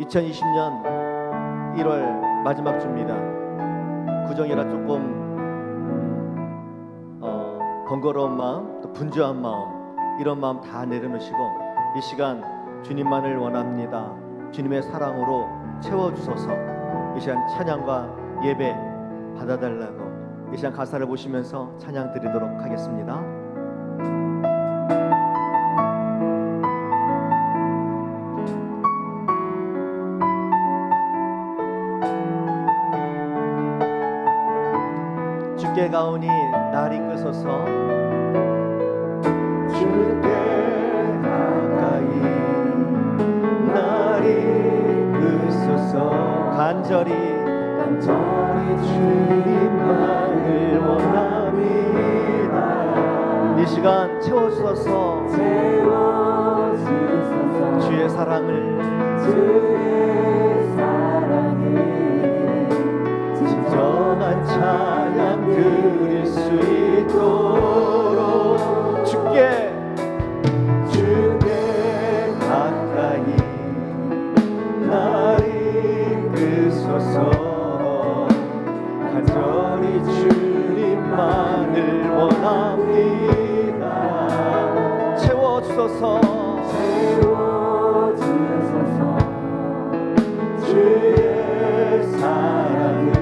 2020년 1월 마지막 주입니다. 구정이라 조금 번거로운 마음, 또 분주한 마음, 이런 마음 다 내려놓으시고 이 시간 주님만을 원합니다. 주님의 사랑으로 채워주소서. 이 시간 찬양과 예배 받아달라고 이 시간 가사를 보시면서 찬양 드리도록 하겠습니다. 주께 가오니 날 이끄소서. 주께 가까이 날 이끄소서. 간절히 주님만을 원합니다. 이 시간 채워주소서. 주의 사랑을 진정한 찬양 드릴 수 있도록 주께 가까이 날 이끄소서. 간절히 주님만을 원합니다. 채워주소서. 주의 사랑을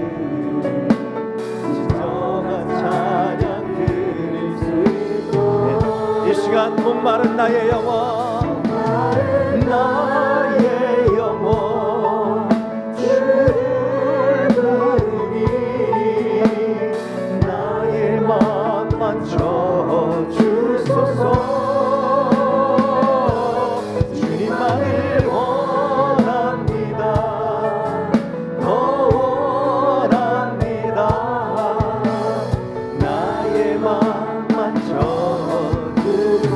진정한 찬양 드릴 수 있도록 이 시간 목마른 나의 영혼, 나의 영혼 주를 부르니 나의 맘 만져주소서. 주님만을 원합니다. 더 원합니다. 나의 맘 만져주소서.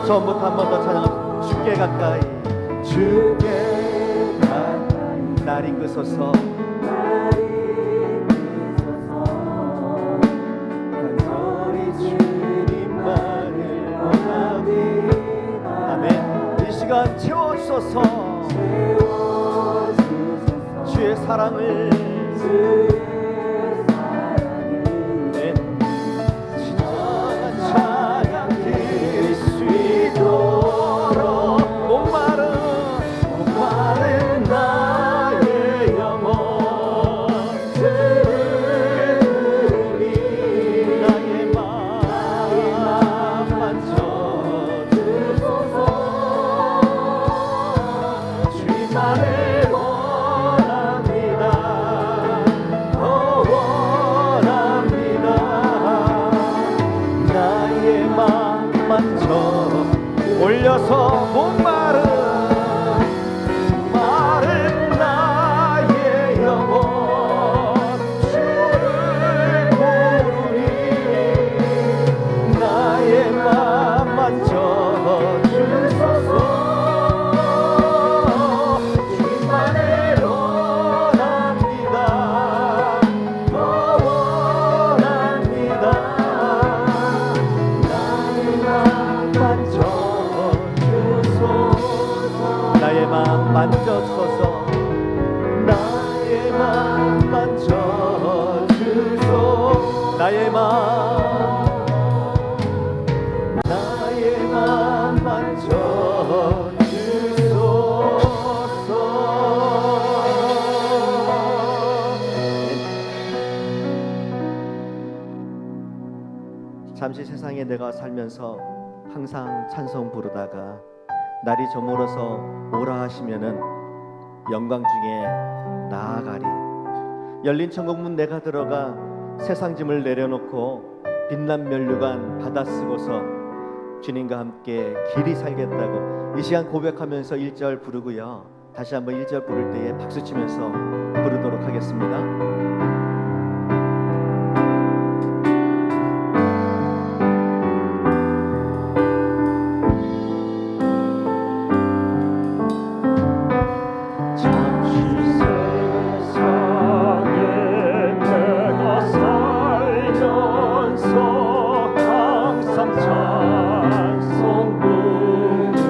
처음부터 한 번 더 찬양합니다. 주께 가까이 날 이끄소서. 간절히 주님만을 원합니다. 아멘. 이 시간 채워주소서. 주의 사랑을 진정한 찬양 드릴 수 있도록 목마른 나의 영혼 주를 부르니 나의 맘 만져주소서. 주님만을 원합니다. 더 원합니다. 나의 맘 만져 올려서 목마른 나의 영혼 주를 부르니 나의 맘 만져주소서. 주님만을 원합니다. 더 원합니다. 나의 맘 만져주소서. 나의 맘 만져주소서. 나의 맘 만져주소서. 나의 맘 만져주소서. 잠시 세상에 내가 살면서 항상 찬송 부르다가 날이 저물어서 오라 하시면은 영광 중에 나아가리. 열린 천국문 내가 들어가 세상 짐을 내려놓고 빛난 면류관 받아 쓰고서 주님과 함께 길이 살겠다고 이 시간 고백하면서 1절 부르고요. 다시 한번 1절 부를 때에 박수 치면서 부르도록 하겠습니다. 찬송 부르다가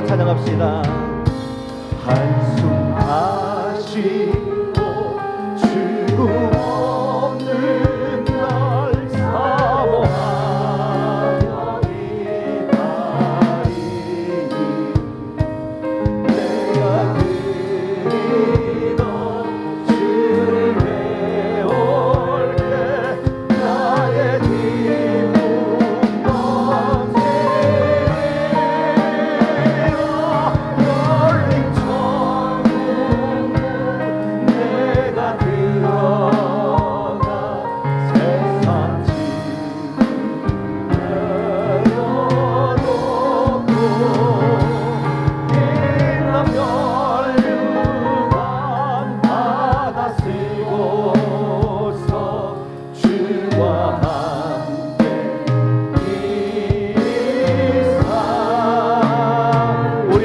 찬양합시다. 한숨 하시고 죽음 없는 날 사모하며 기다리니 내가 그리던 주를 외울 때 나의 기쁨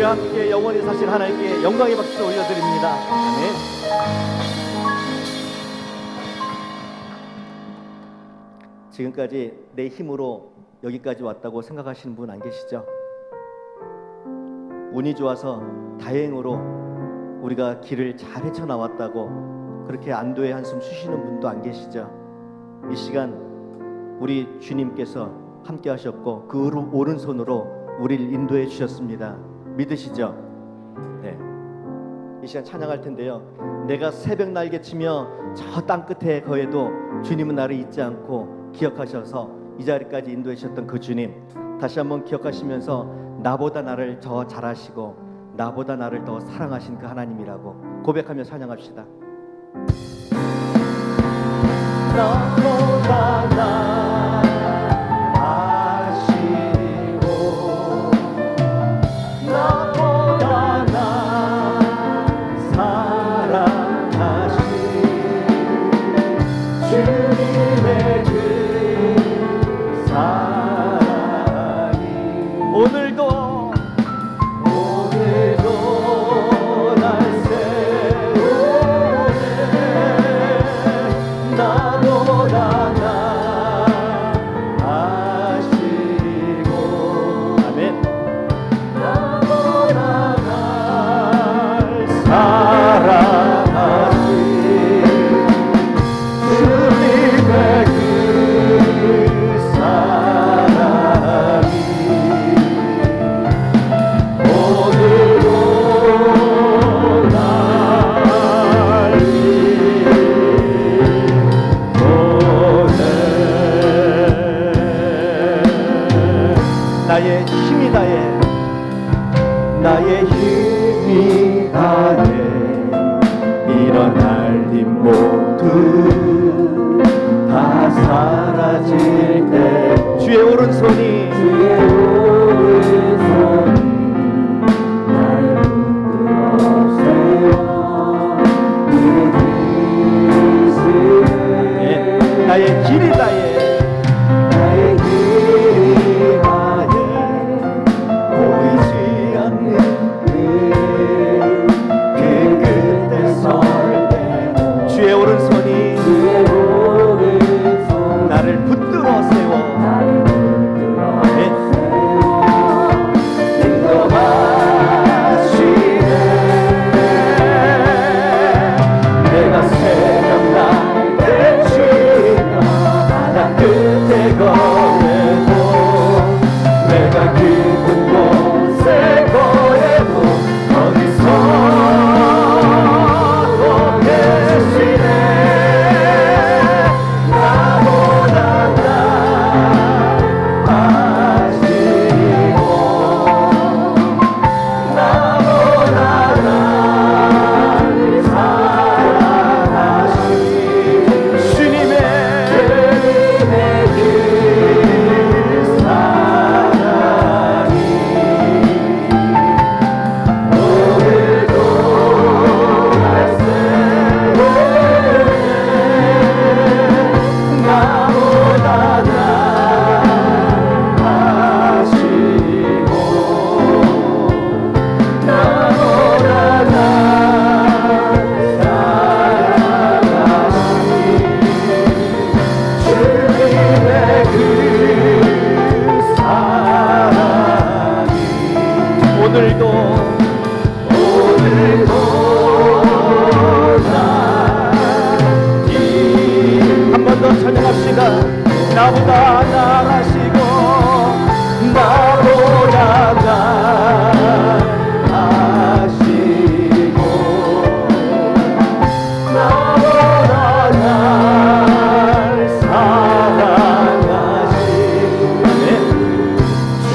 함께 영원히 사실 하나님께 영광의 박수 올려드립니다. 아멘. 지금까지 내 힘으로 여기까지 왔다고 생각하시는 분 안 계시죠? 운이 좋아서 다행으로 우리가 길을 잘 헤쳐나왔다고 그렇게 안도의 한숨 쉬시는 분도 안 계시죠? 이 시간 우리 주님께서 함께 하셨고 그 오른손으로 우리를 인도해 주셨습니다. 믿으시죠? 네. 이 시간 찬양할 텐데요. 내가 새벽 날개치며 저 땅 끝에 거해도 주님은 나를 잊지 않고 기억하셔서 이 자리까지 인도해 주셨던 그 주님 다시 한번 기억하시면서 나보다 나를 더 잘하시고 나보다 나를 더 사랑하신 그 하나님이라고 고백하며 찬양합시다. 나보다 나 나의 힘이 다해 이런 날림 모두 다 사라질 때 주의 오른손이 나를 붙들어 세워 나의 길이 다해 나를 붙들어 세워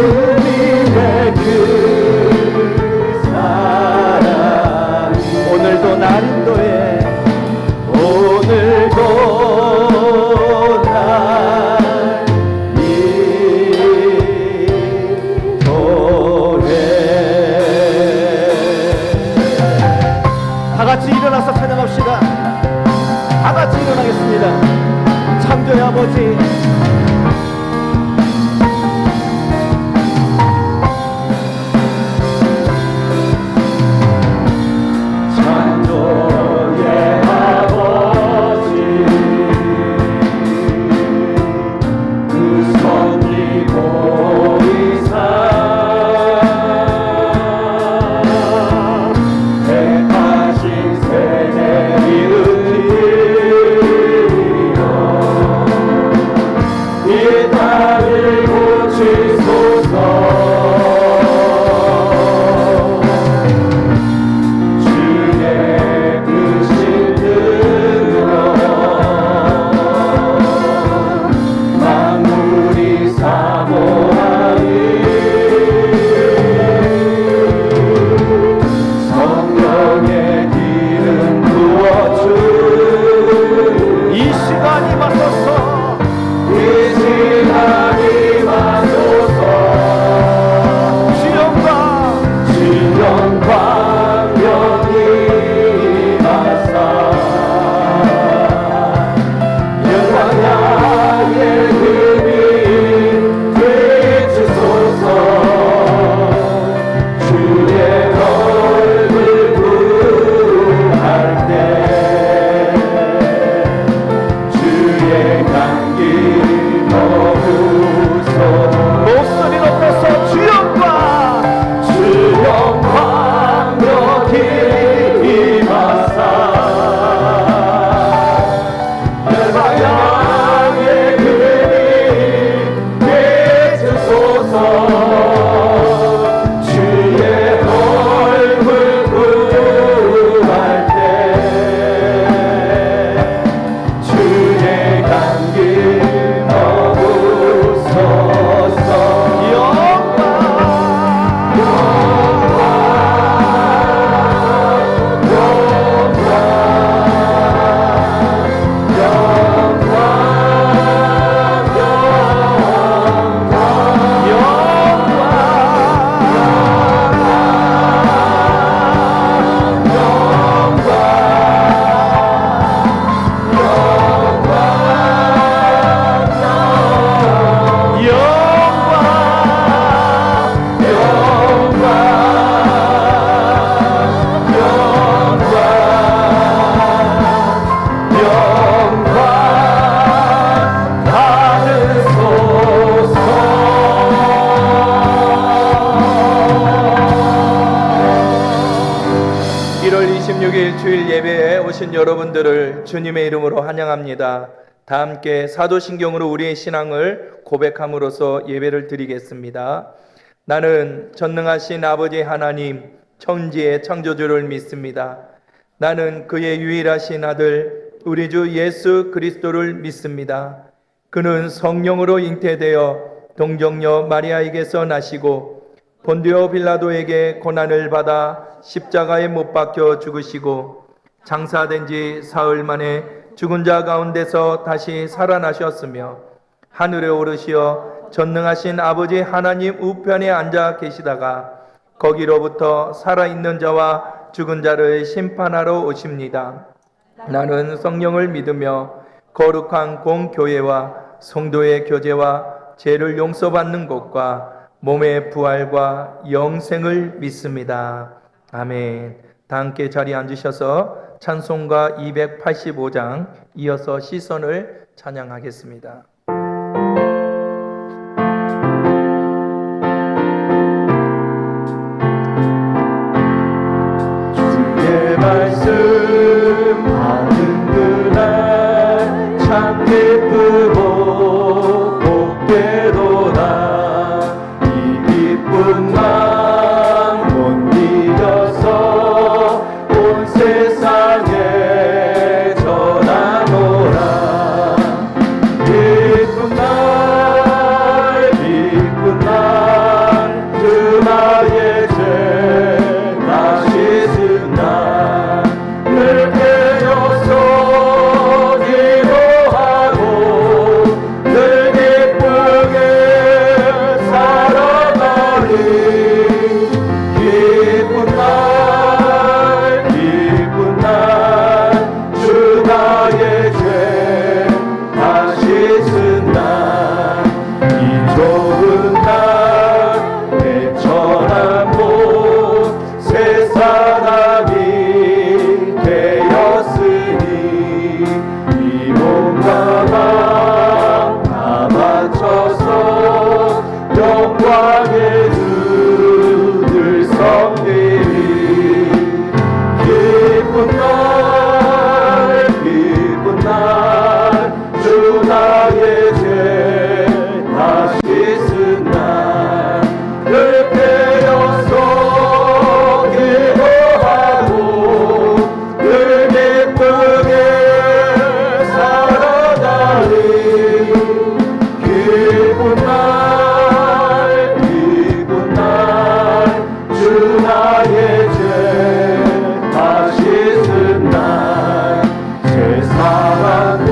주님의 그 사랑 오늘도 날 인도해 오늘도 날 인도해 다 같이 일어나서 찬양합시다. 다 같이 일어나겠습니다. 창조의 아버지 주일 예배에 오신 여러분들을 주님의 이름으로 환영합니다. 다 함께 사도신경으로 우리의 신앙을 고백함으로써 예배를 드리겠습니다. 나는 전능하신 아버지 하나님 천지의 창조주를 믿습니다. 나는 그의 유일하신 아들 우리 주 예수 그리스도를 믿습니다. 그는 성령으로 잉태되어 동정녀 마리아에게서 나시고 본디오 빌라도에게 고난을 받아 십자가에 못 박혀 죽으시고 장사된 지 사흘 만에 죽은 자 가운데서 다시 살아나셨으며 하늘에 오르시어 전능하신 아버지 하나님 우편에 앉아 계시다가 거기로부터 살아있는 자와 죽은 자를 심판하러 오십니다. 나는 성령을 믿으며 거룩한 공교회와 성도의 교제와 죄를 용서받는 것과 몸의 부활과 영생을 믿습니다. 아멘. 다 함께 자리에 앉으셔서 찬송가 285장 이어서 시선을 찬양하겠습니다. 주의 말씀 받은 그날 참 기쁘고 복되도다. 기쁨만 못 이겨서 온 세상에 전하노라. 그 영광의 눈을 섬기리. 기쁜 날 주 나의 죄 다 씻은 날 늘 깨어서 기도하고 늘 기쁘게 살아가리. 기쁜 날 주 나의 죄 다 씻은 날 새 사람 된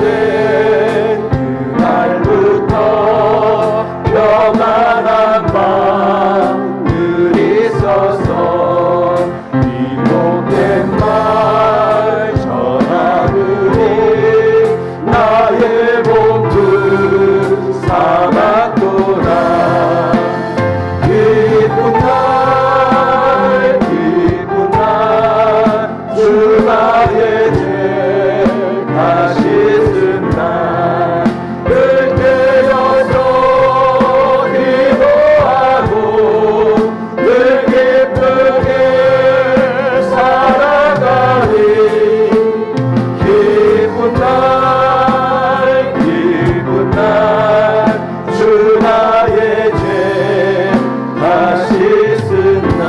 그날부터 평안한 밤 늘 있어서 이 복된 말 전하느니 나의 몸도 삼았구나. 기쁜 날 주 나의 죄 다 씻은 날 늘 깨어서 기도하고 늘 기쁘게 살아가리. 기쁜 날 주 나의 죄 다 씻은 날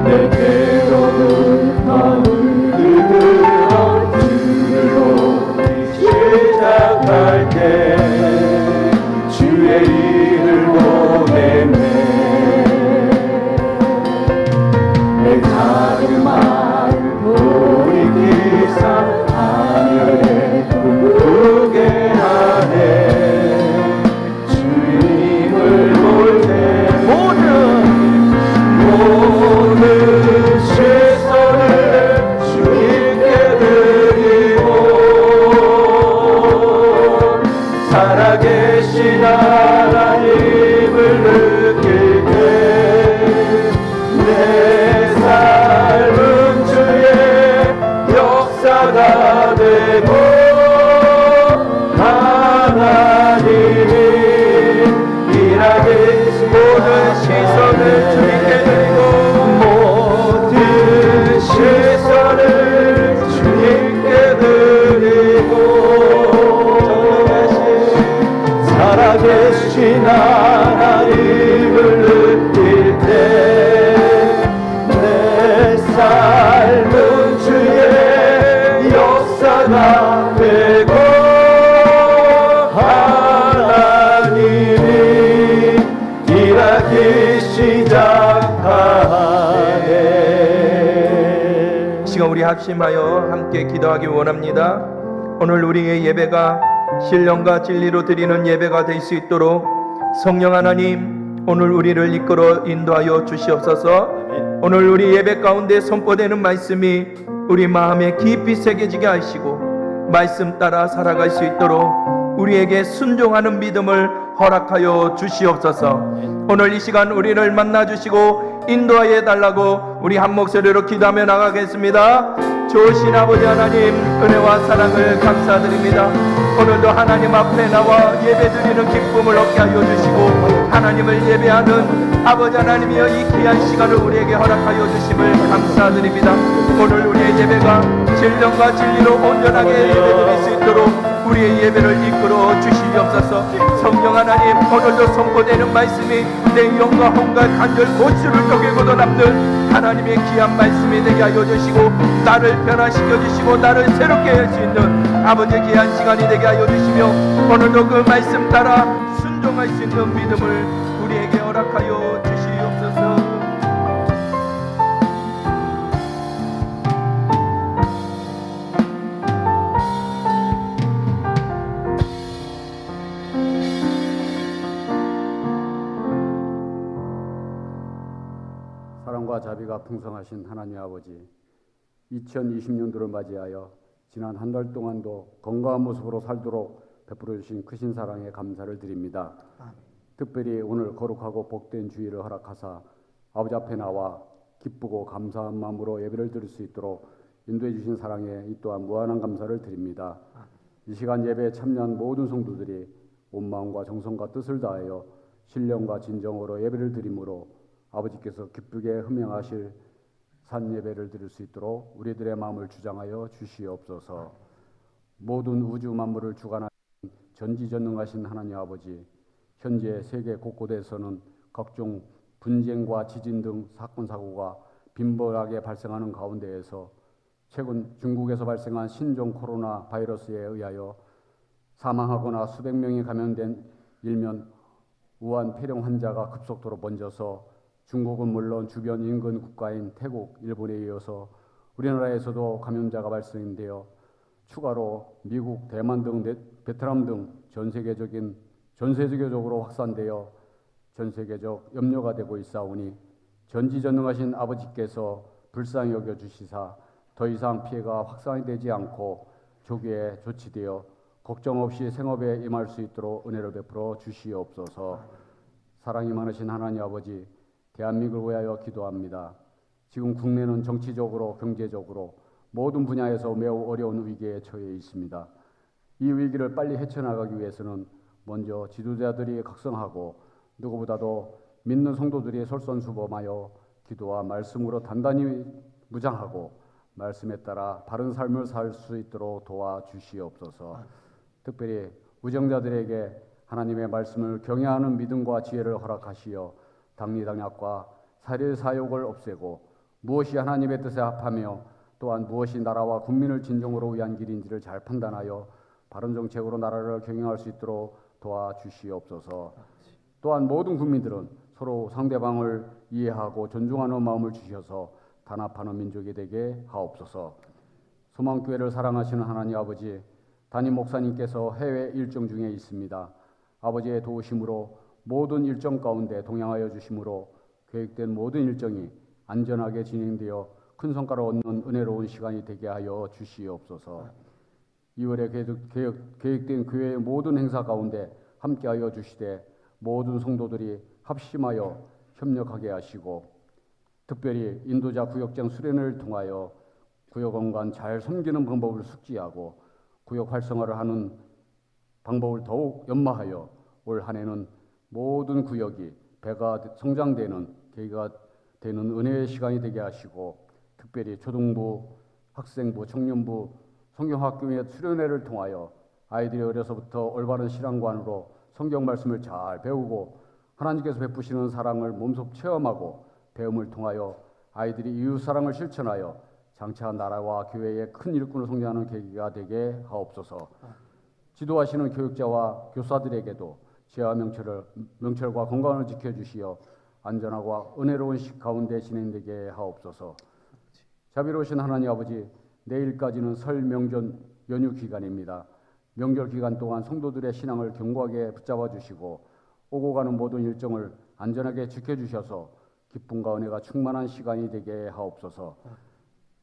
내 괴로움과 울들어 주로 시작할 때 주의 일을 보냈네. 내 작은 마음 돌이키사 하늘에 꿈꾸게 하네. 주님을 볼 때 모든 시선을 주님께 드리고 살아계신 하나님을 느낄 때 내 삶은 주의 역사가 되고 하나님이 일하게 모든 시선을 주님께 드리고 모든 시선을 주님께 드리고 살아계신 하나님을 느낄 때 내 삶은 주의 역사가 되고 하나님이 일하기 시작하네. 시간 우리 합심하여 함께 기도하기 원합니다. 오늘 우리의 예배가 신령과 진리로 드리는 예배가 될 수 있도록 성령 하나님 오늘 우리를 이끌어 인도하여 주시옵소서. 오늘 우리 예배 가운데 선포되는 말씀이 우리 마음에 깊이 새겨지게 하시고 말씀 따라 살아갈 수 있도록 우리에게 순종하는 믿음을 허락하여 주시옵소서. 오늘 이 시간 우리를 만나주시고 인도하여 달라고 우리 한 목소리로 기도하며 나가겠습니다. 좋으신 아버지 하나님 은혜와 사랑을 감사드립니다. 오늘도 하나님 앞에 나와 예배드리는 기쁨을 얻게 하여 주시고 하나님을 예배하는 아버지 하나님이여 이 귀한 시간을 우리에게 허락하여 주심을 감사드립니다. 오늘 우리의 예배가 진령과 진리로 온전하게 예배드릴 수 있도록 우리의 예배를 이끌어 주시옵소서. 성령 하나님 오늘도 선포되는 말씀이 내 영과 혼과 간절 고추를 쪼개고도 남는 하나님의 귀한 말씀이 되게 하여 주시고 나를 변화시켜 주시고 나를 새롭게 할 수 있는 아버지의 귀한 시간이 되게 하여 주시며 오늘도 그 말씀 따라 순종할 수 있는 믿음을 우리에게 허락하여 주시옵소서. 사랑과 자비가 풍성하신 하나님 아버지, 2020년도를 맞이하여 지난 한 달 동안도 건강한 모습으로 살도록 베풀어 주신 크신 사랑에 감사를 드립니다. 특별히 오늘 거룩하고 복된 주일을 허락하사 아버지 앞에 나와 기쁘고 감사한 마음으로 예배를 드릴 수 있도록 인도해 주신 사랑에 이 또한 무한한 감사를 드립니다. 이 시간 예배에 참여한 모든 성도들이 온 마음과 정성과 뜻을 다하여 신령과 진정으로 예배를 드림으로 아버지께서 기쁘게 흠명하실 산 예배를 드릴 수 있도록 우리들의 마음을 주장하여 주시옵소서. 모든 우주 만물을 주관하신 전지전능하신 하나님 아버지, 현재 세계 곳곳에서는 각종 분쟁과 지진 등 사건 사고가 빈번하게 발생하는 가운데에서 최근 중국에서 발생한 신종 코로나 바이러스에 의하여 사망하거나 수백 명이 감염된 일면 우한 폐렴 환자가 급속도로 번져서 중국은 물론 주변 인근 국가인 태국, 일본에 이어서 우리나라에서도 감염자가 발생되어 추가로 미국, 대만 등 베트남 등 전 세계적으로 확산되어 전 세계적 염려가 되고 있사오니 전지전능하신 아버지께서 불쌍히 여겨 주시사 더 이상 피해가 확산이 되지 않고 조기에 조치되어 걱정 없이 생업에 임할 수 있도록 은혜를 베풀어 주시옵소서. 사랑이 많으신 하나님 아버지, 대한민국을 위하여 기도합니다. 지금 국내는 정치적으로 경제적으로 모든 분야에서 매우 어려운 위기에 처해 있습니다. 이 위기를 빨리 헤쳐나가기 위해서는 먼저 지도자들이 각성하고 누구보다도 믿는 성도들이 솔선수범하여 기도와 말씀으로 단단히 무장하고 말씀에 따라 바른 삶을 살 수 있도록 도와주시옵소서. 특별히 우정자들에게 하나님의 말씀을 경외하는 믿음과 지혜를 허락하시어 당리당략과 사리사욕을 없애고 무엇이 하나님의 뜻에 합하며 또한 무엇이 나라와 국민을 진정으로 위한 길인지를 잘 판단하여 바른 정책으로 나라를 경영할 수 있도록 도와주시옵소서. 또한 모든 국민들은 서로 상대방을 이해하고 존중하는 마음을 주셔서 단합하는 민족이 되게 하옵소서. 소망교회를 사랑하시는 하나님 아버지, 담임 목사님께서 해외 일정 중에 있습니다. 아버지의 도우심으로 모든 일정 가운데 동행하여 주심으로 계획된 모든 일정이 안전하게 진행되어 큰 성과를 얻는 은혜로운 시간이 되게 하여 주시옵소서. 2월에 계획된 교회의 모든 행사 가운데 함께하여 주시되 모든 성도들이 합심하여 협력하게 하시고 특별히 인도자 구역장 수련을 통하여 구역원관 잘 섬기는 방법을 숙지하고 구역 활성화를 하는 방법을 더욱 연마하여 올 한 해는 모든 구역이 배가 성장되는 계기가 되는 은혜의 시간이 되게 하시고 특별히 초등부, 학생부, 청년부, 성경학교의 수련회를 통하여 아이들이 어려서부터 올바른 신앙관으로 성경 말씀을 잘 배우고 하나님께서 베푸시는 사랑을 몸소 체험하고 배움을 통하여 아이들이 이웃 사랑을 실천하여 장차 나라와 교회의 큰 일꾼으로 성장하는 계기가 되게 하옵소서. 지도하시는 교육자와 교사들에게도 지혜와 명철과 건강을 지켜주시어 안전하고 은혜로운 시 가운데 진행되게 하옵소서. 자비로우신 하나님 아버지, 내일까지는 설 명절 연휴 기간입니다. 명절 기간 동안 성도들의 신앙을 견고하게 붙잡아 주시고 오고 가는 모든 일정을 안전하게 지켜주셔서 기쁨과 은혜가 충만한 시간이 되게 하옵소서.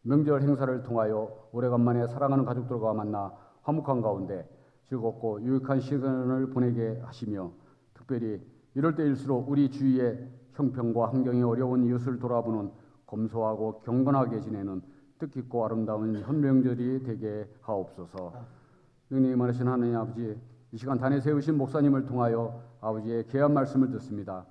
명절 행사를 통하여 오래간만에 사랑하는 가족들과 만나 화목한 가운데 즐겁고 유익한 시간을 보내게 하시며 특별히 이럴 때일수록 우리 주위의 형편과 환경이 어려운 이웃을 돌아보는 검소하고 경건하게 지내는 뜻깊고 아름다운 현명절이 되게 하옵소서. 능력이 많으신 하나님 아버지, 이 시간 단에 세우신 목사님을 통하여 아버지의 귀한 말씀을 듣습니다.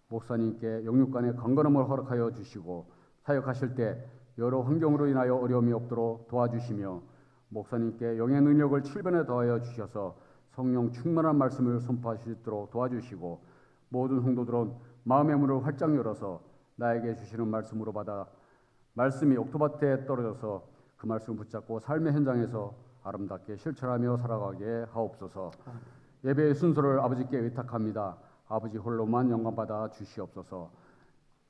목사님께 영육간의 건강함을 허락하여 주시고 사역하실 때 여러 환경으로 인하여 어려움이 없도록 도와주시며 목사님께 영의 능력을 7배나 더하여 주셔서 성령 충만한 말씀을 선포하실 수 있도록 도와주시고 모든 성도들은 마음의 문을 활짝 열어서 나에게 주시는 말씀으로 받아 말씀이 옥토밭에 떨어져서 그 말씀을 붙잡고 삶의 현장에서 아름답게 실천하며 살아가게 하옵소서. 예배의 순서를 아버지께 의탁합니다. 아버지 홀로만 영광받아 주시옵소서.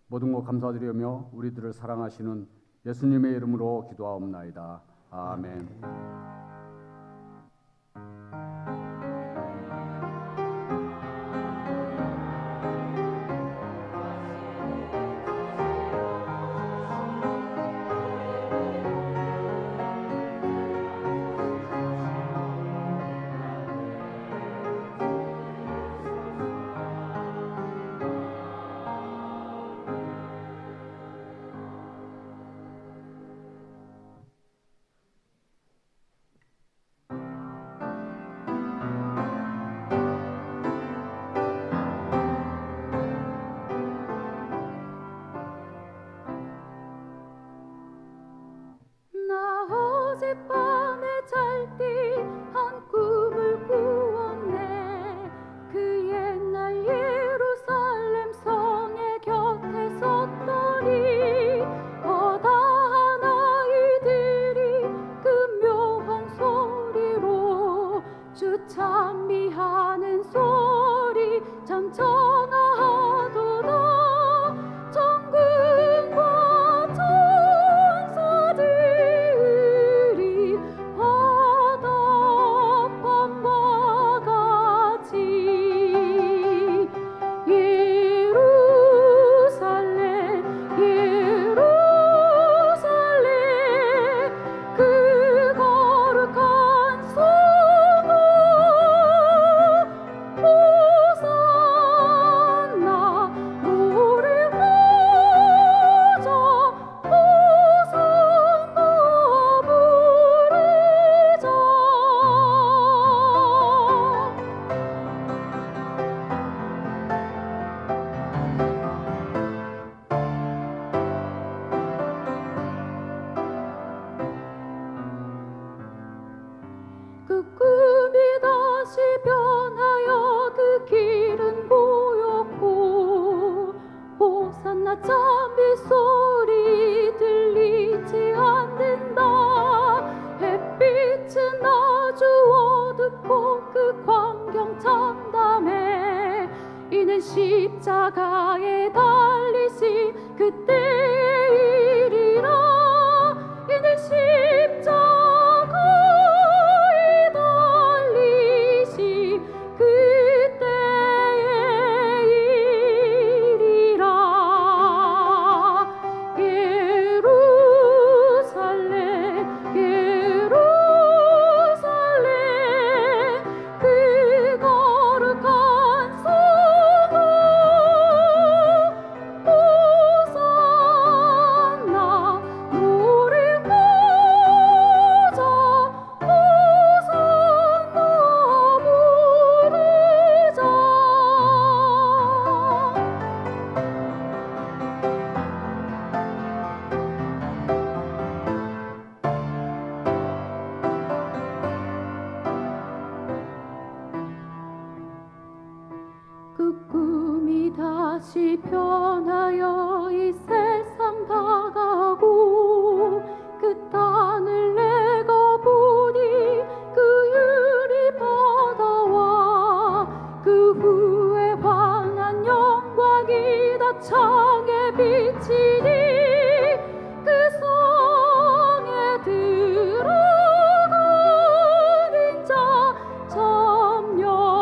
모든 것 감사드리며 우리들을 사랑하시는 예수님의 이름으로 기도하옵나이다. 아멘. 이는 십자가에 달리신 그때이리라. 이는 십자가에 달리신 그때이리라. 예루살렘 예루살렘 그 거룩한 성읍 호산나 노래 부르자 호산나 부르자. 그 꿈이 다시 변하여 이 세상 다가고 그 땅을 내가 보니 그 유리 바다와 그 후에 환한 영광이 다 창에 비치니 그 성에 들어가는 자 참 영광이로다.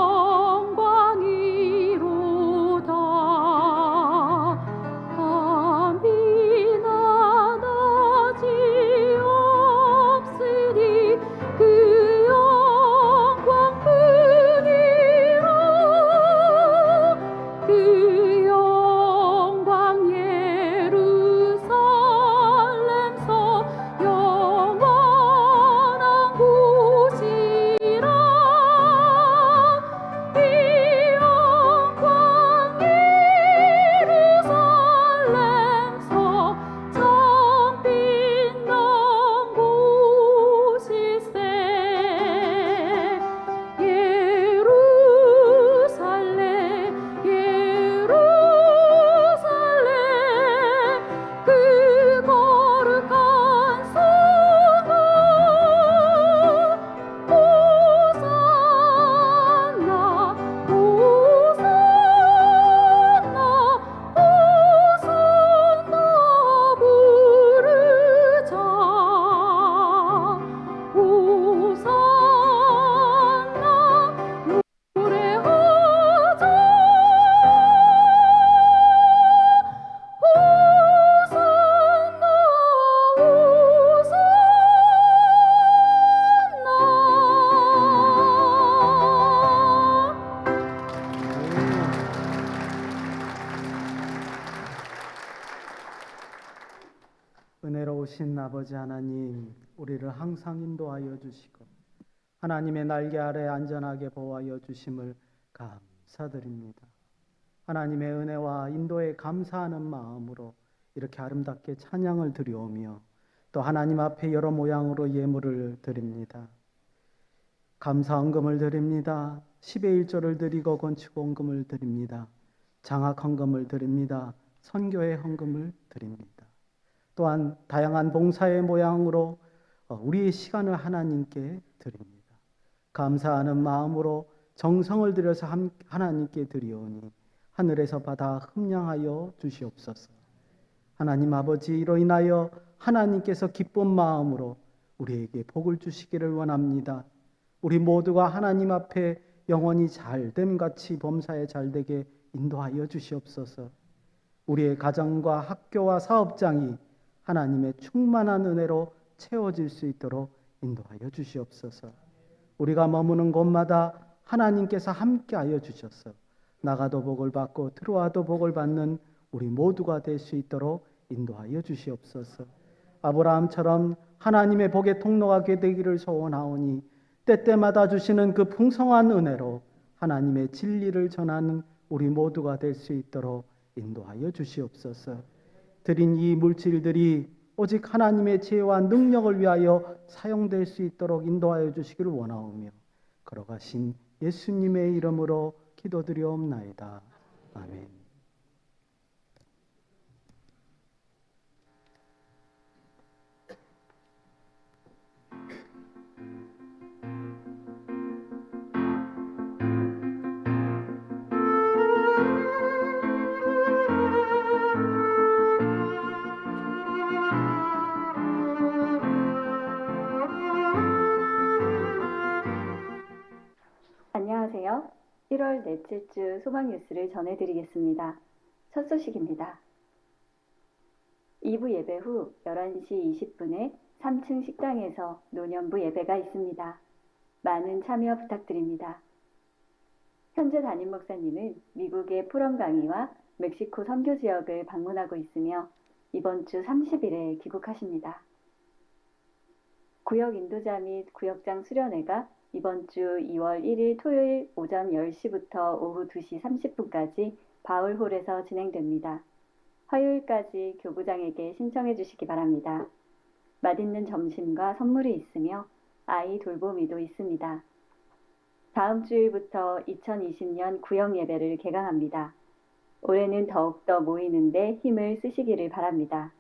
밤이 나낮이 없으니 그 영광뿐이라. 그 영광 예루살렘서 영원한 곳이라. 이 영광 예루살렘서 참 빛난 곳일세. 예루살렘 예루살렘 그 거룩한 성읍 호산나 호산나 호산나 부르자 호산나 노래하자 호산나 은혜로우신 아버지 하나님, 우리를 항상 인도하여 주시고 하나님의 날개 아래 안전하게 보호하여 주심을 감사드립니다. 하나님의 은혜와 인도에 감사하는 마음으로 이렇게 아름답게 찬양을 드려오며 또 하나님 앞에 여러 모양으로 예물을 드립니다. 감사 헌금을 드립니다. 10의 1조를 드리고 건축 헌금을 드립니다. 장학 헌금을 드립니다. 선교의 헌금을 드립니다. 또한 다양한 봉사의 모양으로 우리의 시간을 하나님께 드립니다. 감사하는 마음으로 정성을 들여서 하나님께 드리오니 하늘에서 받아 흠량하여 주시옵소서. 하나님 아버지, 이로 인하여 하나님께서 기쁜 마음으로 우리에게 복을 주시기를 원합니다. 우리 모두가 하나님 앞에 영원히 잘됨같이 범사에 잘되게 인도하여 주시옵소서. 우리의 가정과 학교와 사업장이 하나님의 충만한 은혜로 채워질 수 있도록 인도하여 주시옵소서. 우리가 머무는 곳마다 하나님께서 함께하여 주셔서 나가도 복을 받고 들어와도 복을 받는 우리 모두가 될 수 있도록 인도하여 주시옵소서. 아브라함처럼 하나님의 복의 통로가 되기를 소원하오니 때때마다 주시는 그 풍성한 은혜로 하나님의 진리를 전하는 우리 모두가 될 수 있도록 인도하여 주시옵소서. 드린 이 물질들이 오직 하나님의 지혜와 능력을 위하여 사용될 수 있도록 인도하여 주시기를 원하오며 걸어가신 예수님의 이름으로 기도드리옵나이다. 아멘. 넷째 주 소망 뉴스를 전해드리겠습니다. 첫 소식입니다. 2부 예배 후 11시 20분에 3층 식당에서 노년부 예배가 있습니다. 많은 참여 부탁드립니다. 현재 담임 목사님은 미국의 포럼 강의와 멕시코 선교 지역을 방문하고 있으며 이번 주 30일에 귀국하십니다. 구역 인도자 및 구역장 수련회가 이번 주 2월 1일 토요일 오전 10시부터 오후 2시 30분까지 바울홀에서 진행됩니다. 화요일까지 교구장에게 신청해 주시기 바랍니다. 맛있는 점심과 선물이 있으며 아이 돌보미도 있습니다. 다음 주일부터 2020년 구역 예배를 개강합니다. 올해는 더욱더 모이는데 힘을 쓰시기를 바랍니다.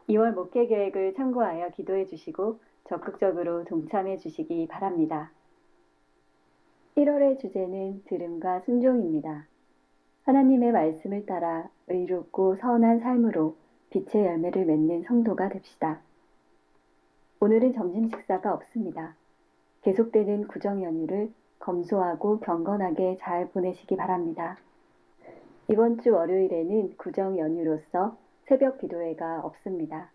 2월 목회 계획을 참고하여 기도해 주시고 적극적으로 동참해 주시기 바랍니다. 1월의 주제는 들음과 순종입니다. 하나님의 말씀을 따라 의롭고 선한 삶으로 빛의 열매를 맺는 성도가 됩시다. 오늘은 점심 식사가 없습니다. 계속되는 구정 연휴를 검소하고 경건하게 잘 보내시기 바랍니다. 이번 주 월요일에는 구정 연휴로서 새벽 기도회가 없습니다.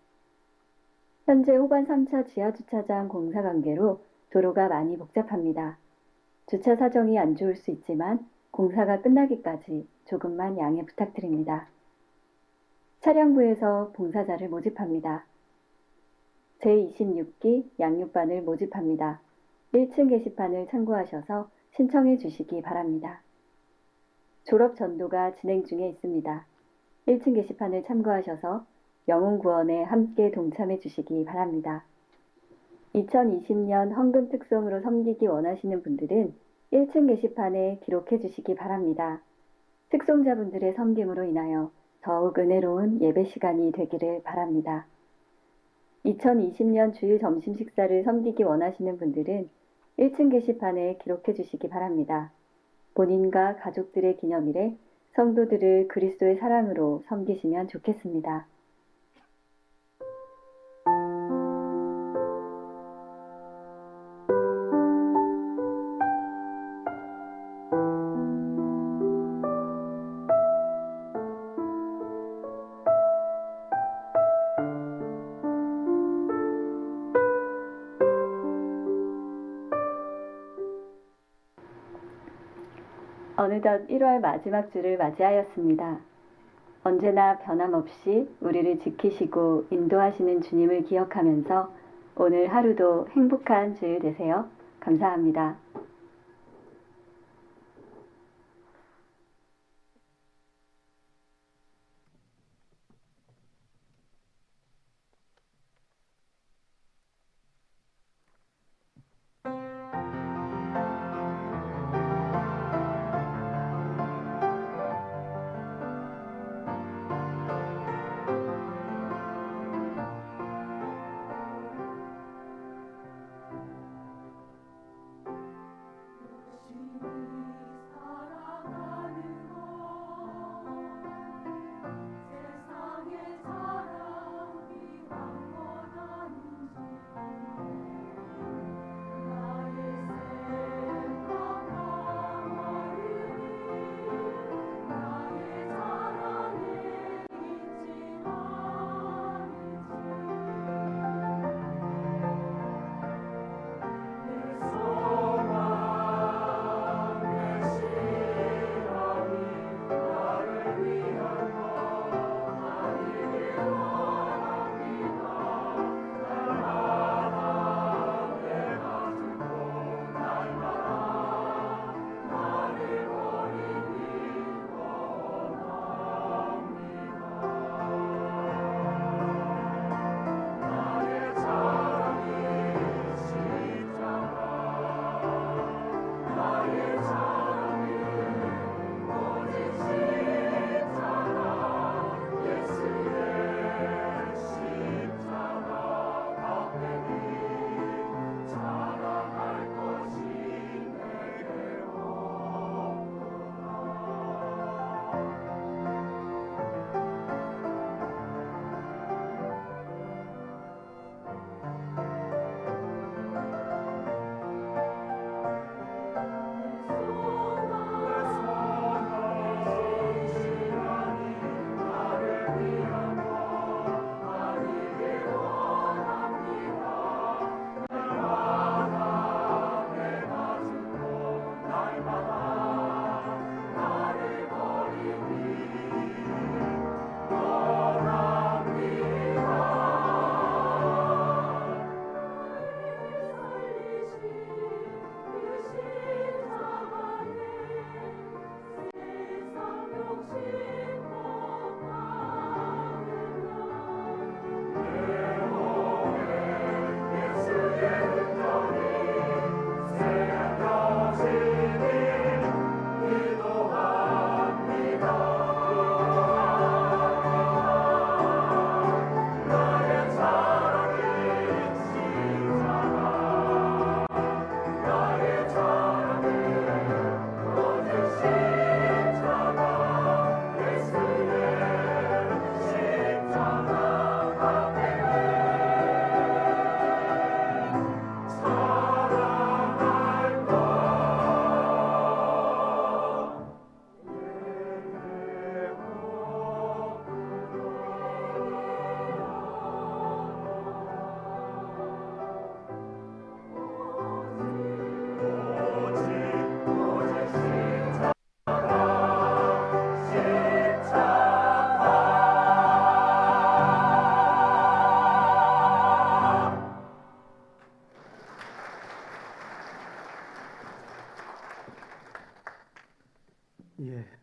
현재 호반 3차 지하주차장 공사 관계로 도로가 많이 복잡합니다. 주차 사정이 안 좋을 수 있지만 공사가 끝나기까지 조금만 양해 부탁드립니다. 차량부에서 봉사자를 모집합니다. 제26기 양육반을 모집합니다. 1층 게시판을 참고하셔서 신청해 주시기 바랍니다. 졸업 전도가 진행 중에 있습니다. 1층 게시판을 참고하셔서 영혼 구원에 함께 동참해 주시기 바랍니다. 2020년 헌금 특송으로 섬기기 원하시는 분들은 1층 게시판에 기록해 주시기 바랍니다. 특송자분들의 섬김으로 인하여 더욱 은혜로운 예배 시간이 되기를 바랍니다. 2020년 주일 점심 식사를 섬기기 원하시는 분들은 1층 게시판에 기록해 주시기 바랍니다. 본인과 가족들의 기념일에 성도들을 그리스도의 사랑으로 섬기시면 좋겠습니다. 어느덧 1월 마지막 주를 맞이하였습니다. 언제나 변함없이 우리를 지키시고 인도하시는 주님을 기억하면서 오늘 하루도 행복한 주일 되세요. 감사합니다.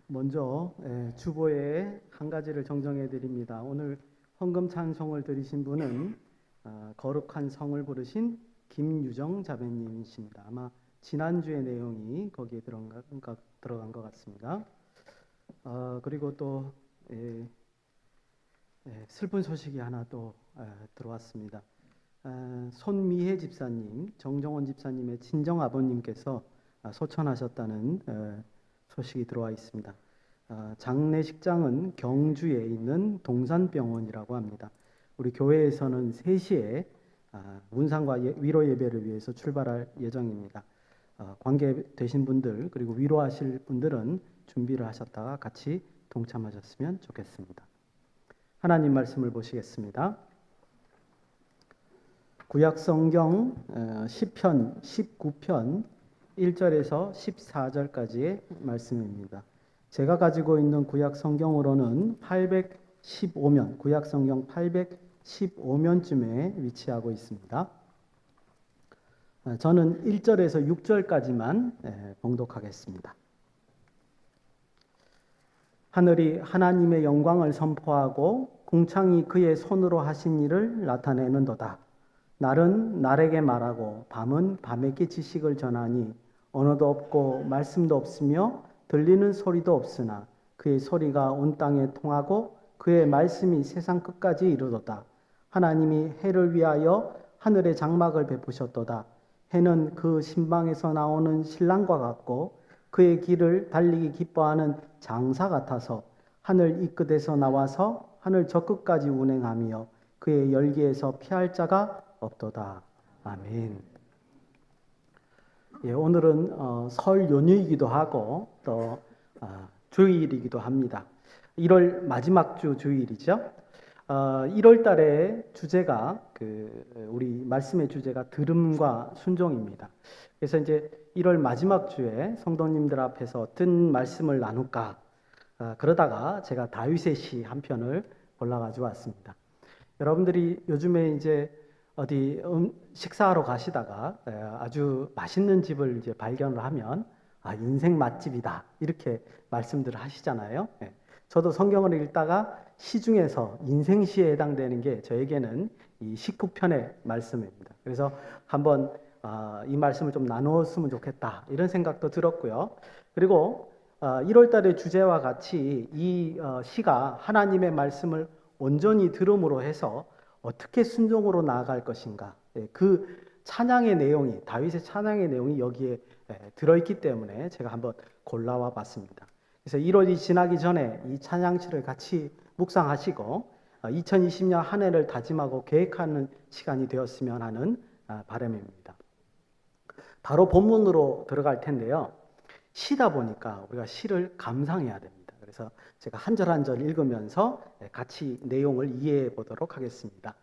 먼저 주보에 한 가지를 정정해 드립니다. 오늘 헌금 찬송을 드리신 분은 거룩한 성을 부르신 김유정 자매님이십니다. 아마 지난주의 내용이 거기에 들어간 것 같습니다. 그리고 또 슬픈 소식이 하나 또 들어왔습니다. 손미혜 집사님, 정정원 집사님의 친정 아버님께서 소천하셨다는 소식이 들어와 있습니다. 장례식장은 경주에 있는 동산병원이라고 합니다. 우리 교회에서는 3시에 문상과 위로 예배를 위해서 출발할 예정입니다. 관계되신 분들 그리고 위로하실 분들은 준비를 하셨다가 같이 동참하셨으면 좋겠습니다. 하나님 말씀을 보시겠습니다. 구약성경 시편 19편 1절에서 14절까지의 말씀입니다. 제가 가지고 있는 구약성경으로는 815면, 구약성경 815면쯤에 위치하고 있습니다. 저는 1절에서 6절까지만 봉독하겠습니다. 하늘이 하나님의 영광을 선포하고 궁창이 그의 손으로 하신 일을 나타내는도다. 날은 날에게 말하고 밤은 밤에게 지식을 전하니 언어도 없고 말씀도 없으며 들리는 소리도 없으나 그의 소리가 온 땅에 통하고 그의 말씀이 세상 끝까지 이르도다. 하나님이 해를 위하여 하늘의 장막을 베푸셨도다. 해는 그 신방에서 나오는 신랑과 같고 그의 길을 달리기 기뻐하는 장사 같아서 하늘 이 끝에서 나와서 하늘 저 끝까지 운행하며 그의 열기에서 피할 자가 없도다. 아멘. 오늘은 설 연휴이기도 하고 또 주일이기도 합니다. 1월 마지막 주 주일이죠. 1월 달에 주제가 우리 말씀의 주제가 들음과 순종입니다. 그래서 이제 1월 마지막 주에 성도님들 앞에서 어떤 말씀을 나눌까 그러다가 제가 다윗의 시 한 편을 골라가지고 왔습니다. 여러분들이 요즘에 이제 어디 식사하러 가시다가 아주 맛있는 집을 이제 발견을 하면 인생 맛집이다 이렇게 말씀들을 하시잖아요. 저도 성경을 읽다가 시 중에서 인생시에 해당되는 게 저에게는 이 19편의 말씀입니다. 그래서 한번 이 말씀을 좀 나누었으면 좋겠다 이런 생각도 들었고요. 그리고 1월 달의 주제와 같이 이 시가 하나님의 말씀을 온전히 들음으로 해서 어떻게 순종으로 나아갈 것인가 그 찬양의 내용이 다윗의 찬양의 내용이 여기에 들어있기 때문에 제가 한번 골라와 봤습니다. 그래서 1월이 지나기 전에 이 찬양시를 같이 묵상하시고 2020년 한 해를 다짐하고 계획하는 시간이 되었으면 하는 바람입니다. 바로 본문으로 들어갈 텐데요. 시다 보니까 우리가 시를 감상해야 됩니다. 그래서 제가 한 절 한 절 읽으면서 같이 내용을 이해해 보도록 하겠습니다.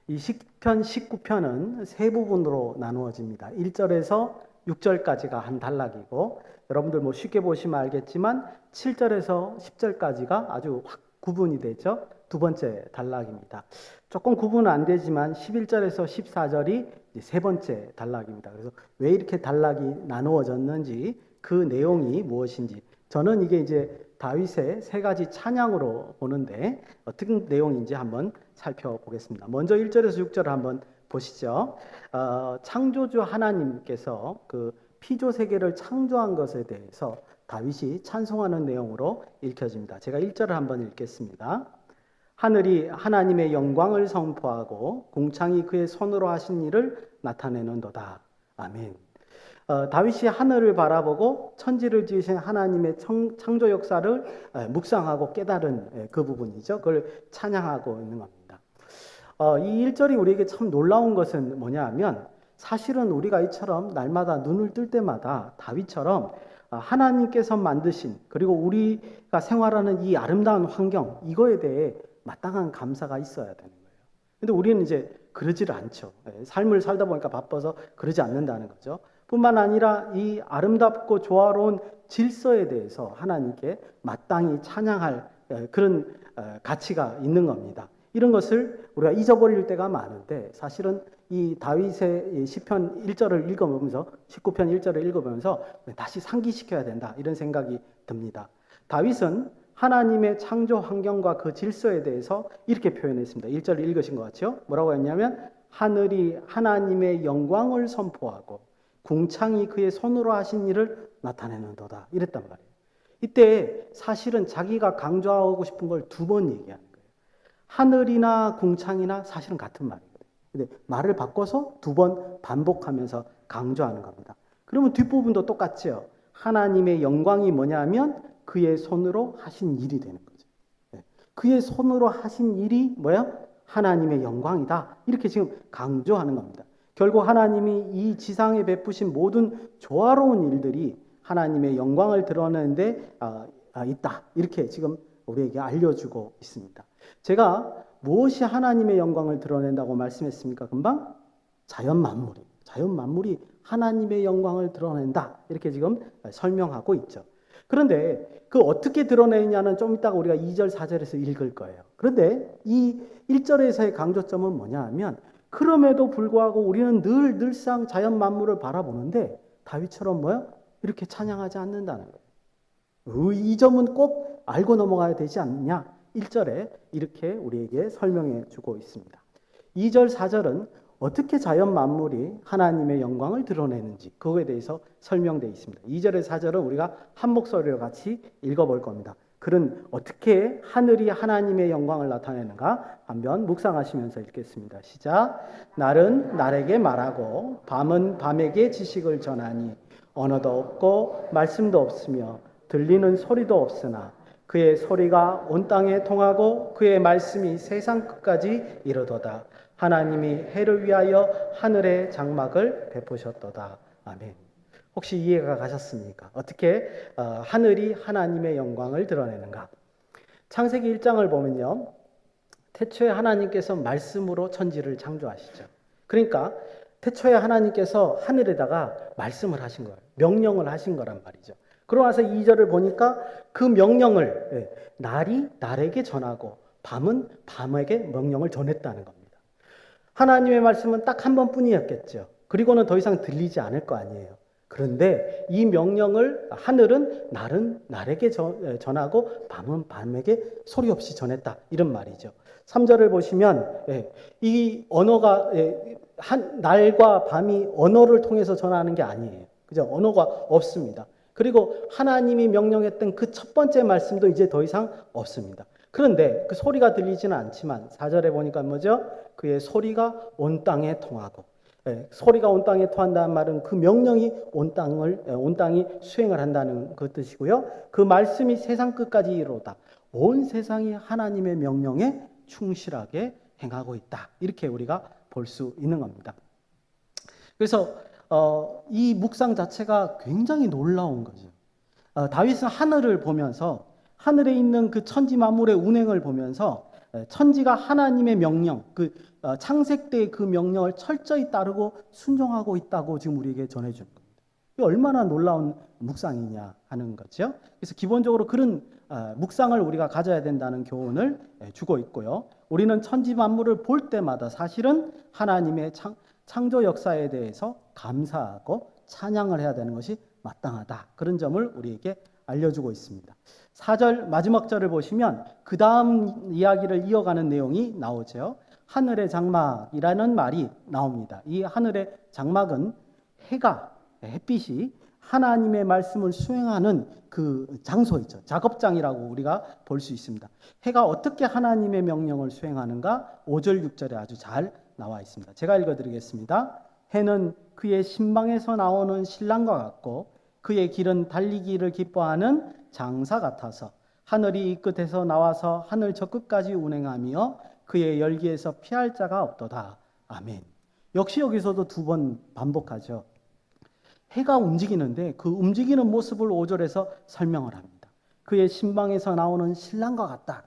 이 시편 19편은 세 부분으로 나누어집니다. 1절에서 6절까지가 한 단락이고 여러분들 뭐 쉽게 보시면 알겠지만 7절에서 10절까지가 아주 확 구분이 되죠. 두 번째 단락입니다. 조금 구분은 안 되지만 11절에서 14절이 세 번째 단락입니다. 그래서 왜 이렇게 단락이 나누어졌는지 그 내용이 무엇인지 저는 이게 이제 다윗의 세 가지 찬양으로 보는데 어떤 내용인지 한번 살펴보겠습니다. 먼저 1절에서 6절을 한번 보시죠. 창조주 하나님께서 그 피조 세계를 창조한 것에 대해서 다윗이 찬송하는 내용으로 읽혀집니다. 제가 1절을 한번 읽겠습니다. 하늘이 하나님의 영광을 선포하고 궁창이 그의 손으로 하신 일을 나타내는도다. 아멘. 다윗이 하늘을 바라보고 천지를 지으신 하나님의 창조 역사를 묵상하고 깨달은 그 부분이죠. 그걸 찬양하고 있는 겁니다. 이 1절이 우리에게 참 놀라운 것은 뭐냐 하면 사실은 우리가 이처럼 날마다 눈을 뜰 때마다 다윗처럼 하나님께서 만드신 그리고 우리가 생활하는 이 아름다운 환경 이거에 대해 마땅한 감사가 있어야 되는 거예요. 근데 우리는 이제 그러지를 않죠. 삶을 살다 보니까 바빠서 그러지 않는다는 거죠. 뿐만 아니라 이 아름답고 조화로운 질서에 대해서 하나님께 마땅히 찬양할 그런 가치가 있는 겁니다. 이런 것을 우리가 잊어버릴 때가 많은데 사실은 이 다윗의 시편 1절을 읽어보면서 19편 1절을 읽어보면서 다시 상기시켜야 된다 이런 생각이 듭니다. 다윗은 하나님의 창조 환경과 그 질서에 대해서 이렇게 표현했습니다. 1절 읽으신 것 같죠? 뭐라고 했냐면 하늘이 하나님의 영광을 선포하고 궁창이 그의 손으로 하신 일을 나타내는도다. 이랬단 말이에요. 이때 사실은 자기가 강조하고 싶은 걸 두 번 얘기하는 거예요. 하늘이나 궁창이나 사실은 같은 말이거든요. 근데 말을 바꿔서 두 번 반복하면서 강조하는 겁니다. 그러면 뒷부분도 똑같죠. 하나님의 영광이 뭐냐면 그의 손으로 하신 일이 되는 거죠. 그의 손으로 하신 일이 뭐야? 하나님의 영광이다. 이렇게 지금 강조하는 겁니다. 결국 하나님이 이 지상에 베푸신 모든 조화로운 일들이 하나님의 영광을 드러내는데 있다. 이렇게 지금 우리에게 알려주고 있습니다. 제가 무엇이 하나님의 영광을 드러낸다고 말씀했습니까? 금방 자연 만물이 하나님의 영광을 드러낸다. 이렇게 지금 설명하고 있죠. 그런데 그 어떻게 드러내냐는 좀 이따가 우리가 2절, 4절에서 읽을 거예요. 그런데 이 1절에서의 강조점은 뭐냐 하면 그럼에도 불구하고 우리는 늘상 자연 만물을 바라보는데 다윗처럼 뭐야? 이렇게 찬양하지 않는다는 거예요. 이 점은 꼭 알고 넘어가야 되지 않느냐? 1절에 이렇게 우리에게 설명해 주고 있습니다. 2절, 4절은 어떻게 자연 만물이 하나님의 영광을 드러내는지 그거에 대해서 설명되어 있습니다. 2절에 4절은 우리가 한 목소리로 같이 읽어볼 겁니다. 그는 어떻게 하늘이 하나님의 영광을 나타내는가 한번 묵상하시면서 읽겠습니다. 시작. 날은 날에게 말하고 밤은 밤에게 지식을 전하니 언어도 없고 말씀도 없으며 들리는 소리도 없으나 그의 소리가 온 땅에 통하고 그의 말씀이 세상 끝까지 이르도다. 하나님이 해를 위하여 하늘의 장막을 베푸셨도다. 아멘. 혹시 이해가 가셨습니까? 어떻게 하늘이 하나님의 영광을 드러내는가? 창세기 1장을 보면요. 태초에 하나님께서 말씀으로 천지를 창조하시죠. 그러니까 태초에 하나님께서 하늘에다가 말씀을 하신 거예요. 명령을 하신 거란 말이죠. 그러고 나서 2절을 보니까 그 명령을 날이 날에게 전하고 밤은 밤에게 명령을 전했다는 겁니다. 하나님의 말씀은 딱 한 번뿐이었겠죠. 그리고는 더 이상 들리지 않을 거 아니에요. 그런데 이 명령을 하늘은 날은 날에게 전하고 밤은 밤에게 소리 없이 전했다. 이런 말이죠. 3절을 보시면 이 언어가 날과 밤이 언어를 통해서 전하는 게 아니에요. 그죠? 언어가 없습니다. 그리고 하나님이 명령했던 그 첫 번째 말씀도 이제 더 이상 없습니다. 그런데 그 소리가 들리지는 않지만 4절에 보니까 뭐죠? 그의 소리가 온 땅에 통하고 소리가 온 땅에 통한다는 말은 그 명령이 온 땅이 수행을 한다는 그 뜻이고요. 그 말씀이 세상 끝까지 이르도다. 온 세상이 하나님의 명령에 충실하게 행하고 있다. 이렇게 우리가 볼 수 있는 겁니다. 그래서 이 묵상 자체가 굉장히 놀라운 거죠. 다윗은 하늘을 보면서 하늘에 있는 그 천지 만물의 운행을 보면서 천지가 하나님의 명령, 그 창세 때의 그 명령을 철저히 따르고 순종하고 있다고 지금 우리에게 전해주는 겁니다. 이게 얼마나 놀라운 묵상이냐 하는 거죠. 그래서 기본적으로 그런 묵상을 우리가 가져야 된다는 교훈을 주고 있고요. 우리는 천지 만물을 볼 때마다 사실은 하나님의 창조 역사에 대해서 감사하고 찬양을 해야 되는 것이 마땅하다. 그런 점을 우리에게 알려주고 있습니다. 4절 마지막 절을 보시면 그 다음 이야기를 이어가는 내용이 나오죠. 하늘의 장막이라는 말이 나옵니다. 이 하늘의 장막은 햇빛이 하나님의 말씀을 수행하는 그 장소이죠. 작업장이라고 우리가 볼 수 있습니다. 해가 어떻게 하나님의 명령을 수행하는가 5절 6절에 아주 잘 나와 있습니다. 제가 읽어드리겠습니다. 해는 그의 신방에서 나오는 신랑과 같고 그의 길은 달리기를 기뻐하는 장사 같아서 하늘이 이 끝에서 나와서 하늘 저 끝까지 운행하며 그의 열기에서 피할 자가 없도다. 아멘. 역시 여기서도 두 번 반복하죠. 해가 움직이는데 그 움직이는 모습을 5절에서 설명을 합니다. 그의 신방에서 나오는 신랑과 같다.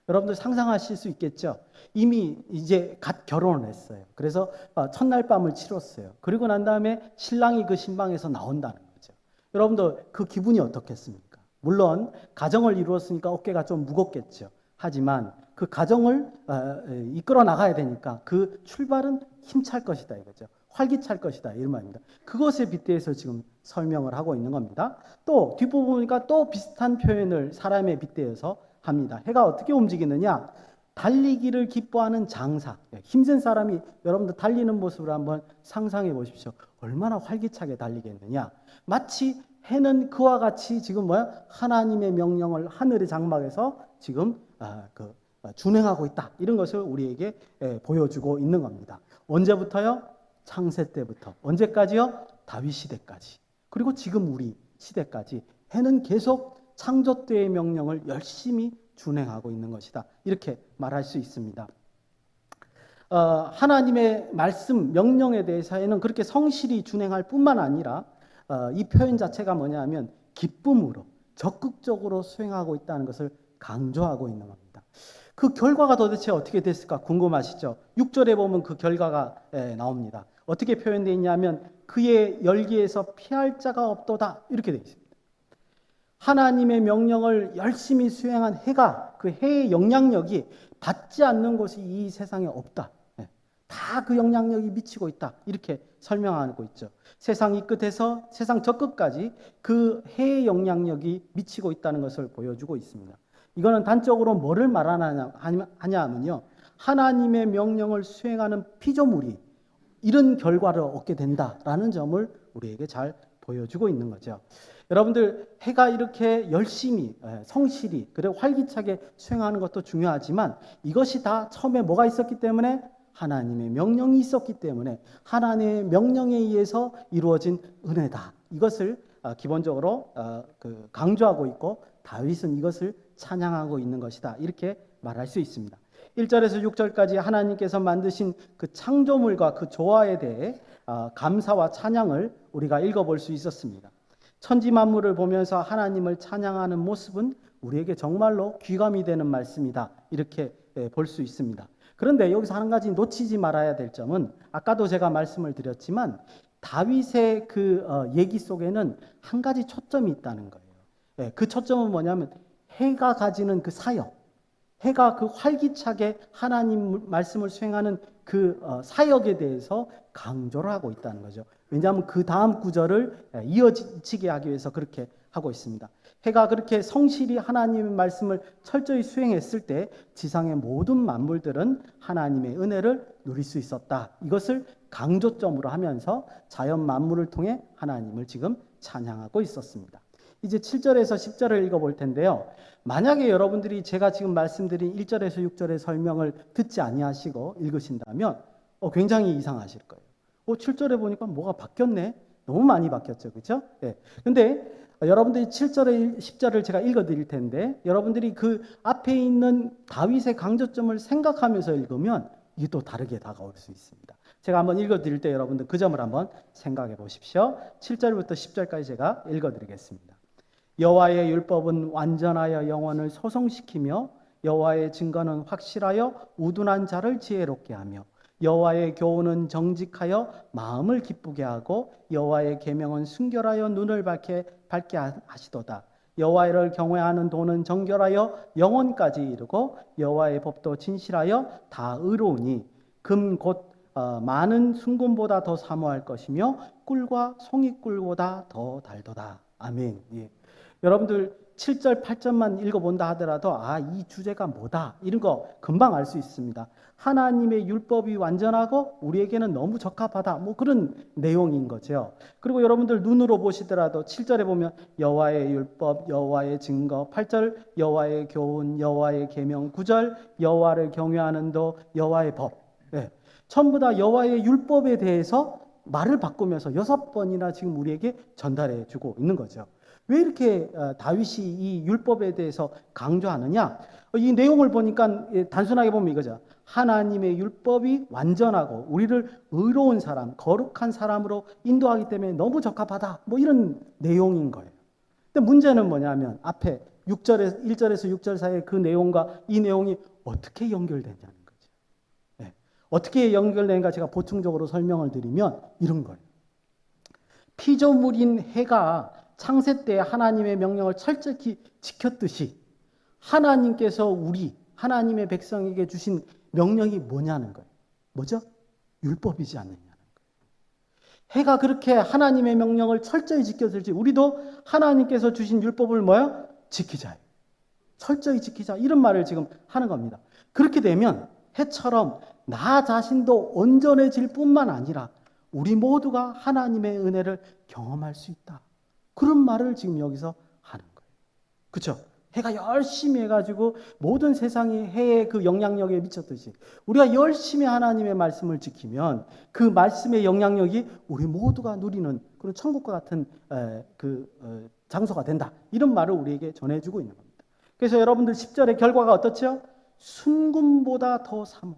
여러분들 상상하실 수 있겠죠. 이미 이제 갓 결혼을 했어요. 그래서 첫날 밤을 치렀어요. 그리고 난 다음에 신랑이 그 신방에서 나온다는 거죠. 여러분들 그 기분이 어떻겠습니까? 물론 가정을 이루었으니까 어깨가 좀 무겁겠죠. 하지만 그 가정을 이끌어 나가야 되니까 그 출발은 힘찰 것이다 이거죠. 활기찰 것이다 이런 말입니다. 그것에 빗대서 지금 설명을 하고 있는 겁니다. 또 뒷부분 보니까 또 비슷한 표현을 사람에 빗대어서 합니다. 해가 어떻게 움직이느냐? 달리기를 기뻐하는 장사. 힘센 사람이 여러분들 달리는 모습을 한번 상상해 보십시오. 얼마나 활기차게 달리겠느냐? 마치 해는 그와 같이 지금 하나님의 명령을 하늘의 장막에서 지금 준행하고 있다. 이런 것을 우리에게 보여주고 있는 겁니다. 언제부터요? 창세 때부터. 언제까지요? 다윗 시대까지. 그리고 지금 우리 시대까지 해는 계속 창조 때의 명령을 열심히 준행하고 있는 것이다. 이렇게 말할 수 있습니다. 하나님의 말씀, 명령에 대해서는 그렇게 성실히 준행할 뿐만 아니라 이 표현 자체가 뭐냐면 기쁨으로 적극적으로 수행하고 있다는 것을 강조하고 있는 겁니다. 그 결과가 도대체 어떻게 됐을까 궁금하시죠? 6절에 보면 그 결과가 나옵니다. 어떻게 표현되어 있냐면 그의 열기에서 피할 자가 없도다 이렇게 되어 있습니다. 하나님의 명령을 열심히 수행한 해가 그 해의 영향력이 받지 않는 곳이 이 세상에 없다. 다 그 영향력이 미치고 있다. 이렇게 설명하고 있죠. 세상 이 끝에서 세상 저 끝까지 그 해의 영향력이 미치고 있다는 것을 보여주고 있습니다. 이거는 단적으로 뭐를 말하냐 하면요. 하나님의 명령을 수행하는 피조물이 이런 결과를 얻게 된다라는 점을 우리에게 잘 보여주고 있는 거죠. 여러분들 해가 이렇게 열심히 성실히 그리고 활기차게 수행하는 것도 중요하지만 이것이 다 처음에 뭐가 있었기 때문에 하나님의 명령이 있었기 때문에 하나님의 명령에 의해서 이루어진 은혜다. 이것을 기본적으로 강조하고 있고 다윗은 이것을 찬양하고 있는 것이다. 이렇게 말할 수 있습니다. 1절에서 6절까지 하나님께서 만드신 그 창조물과 그 조화에 대해 감사와 찬양을 우리가 읽어볼 수 있었습니다. 천지 만물을 보면서 하나님을 찬양하는 모습은 우리에게 정말로 귀감이 되는 말씀이다. 이렇게 볼 수 있습니다. 그런데 여기서 한 가지 놓치지 말아야 될 점은 아까도 제가 말씀을 드렸지만 다윗의 그 얘기 속에는 한 가지 초점이 있다는 거예요. 그 초점은 뭐냐면 해가 가지는 그 사역, 해가 그 활기차게 하나님 말씀을 수행하는 그 사역에 대해서 강조를 하고 있다는 거죠. 왜냐하면 그 다음 구절을 이어지게 하기 위해서 그렇게 하고 있습니다. 해가 그렇게 성실히 하나님의 말씀을 철저히 수행했을 때 지상의 모든 만물들은 하나님의 은혜를 누릴 수 있었다. 이것을 강조점으로 하면서 자연 만물을 통해 하나님을 지금 찬양하고 있었습니다. 이제 7절에서 10절을 읽어볼 텐데요. 만약에 여러분들이 제가 지금 말씀드린 1절에서 6절의 설명을 듣지 아니하시고 읽으신다면 굉장히 이상하실 거예요. 7절에 보니까 뭐가 바뀌었네. 너무 많이 바뀌었죠. 그렇죠? 근데 여러분들이 7절에 10절을 제가 읽어드릴 텐데 여러분들이 그 앞에 있는 다윗의 강조점을 생각하면서 읽으면 이게 또 다르게 다가올 수 있습니다. 제가 한번 읽어드릴 때 여러분들 그 점을 한번 생각해 보십시오. 7절부터 10절까지 제가 읽어드리겠습니다. 여호와의 율법은 완전하여 영혼을 소성시키며 여호와의 증거는 확실하여 우둔한 자를 지혜롭게 하며 여호와의 교훈은 정직하여 마음을 기쁘게 하고 여호와의 계명은 순결하여 눈을 밝게 하시도다. 여호와를 경외하는 도는 정결하여 영혼까지 이르고 여호와의 법도 진실하여 다 의로우니 금 곧 많은 순금보다 더 사모할 것이며 꿀과 송이꿀보다 더 달도다. 아멘. 예. 여러분들 7절, 8절만 읽어본다 하더라도 이 주제가 뭐다 이런 거 금방 알 수 있습니다. 하나님의 율법이 완전하고 우리에게는 너무 적합하다 그런 내용인 거죠. 그리고 여러분들 눈으로 보시더라도 7절에 보면 여호와의 율법, 여호와의 증거, 8절 여호와의 교훈, 여호와의 계명, 9절 여호와를 경외하는 도, 여호와의 법. 전부 다 여호와의 율법에 대해서 말을 바꾸면서 6번이나 지금 우리에게 전달해 주고 있는 거죠. 왜 이렇게 다윗이 이 율법에 대해서 강조하느냐? 이 내용을 보니까 단순하게 보면 이거죠. 하나님의 율법이 완전하고 우리를 의로운 사람, 거룩한 사람으로 인도하기 때문에 너무 적합하다. 이런 내용인 거예요. 근데 문제는 뭐냐면 앞에 1절에서 6절 사이에 그 내용과 이 내용이 어떻게 연결되냐는 거죠. 어떻게 연결되는가 제가 보충적으로 설명을 드리면 이런 거예요. 피조물인 해가 창세 때 하나님의 명령을 철저히 지켰듯이 하나님께서 하나님의 백성에게 주신 명령이 뭐냐는 거예요. 뭐죠? 율법이지 않느냐는 거예요. 해가 그렇게 하나님의 명령을 철저히 지켰을지 우리도 하나님께서 주신 율법을 뭐야? 지키자. 철저히 지키자. 이런 말을 지금 하는 겁니다. 그렇게 되면 해처럼 나 자신도 온전해질 뿐만 아니라 우리 모두가 하나님의 은혜를 경험할 수 있다. 그런 말을 지금 여기서 하는 거예요. 그렇죠? 해가 열심히 해가지고 모든 세상이 해의 그 영향력에 미쳤듯이 우리가 열심히 하나님의 말씀을 지키면 그 말씀의 영향력이 우리 모두가 누리는 그런 천국과 같은 장소가 된다. 이런 말을 우리에게 전해주고 있는 겁니다. 그래서 여러분들 10절의 결과가 어떻죠? 순금보다 더 삼어.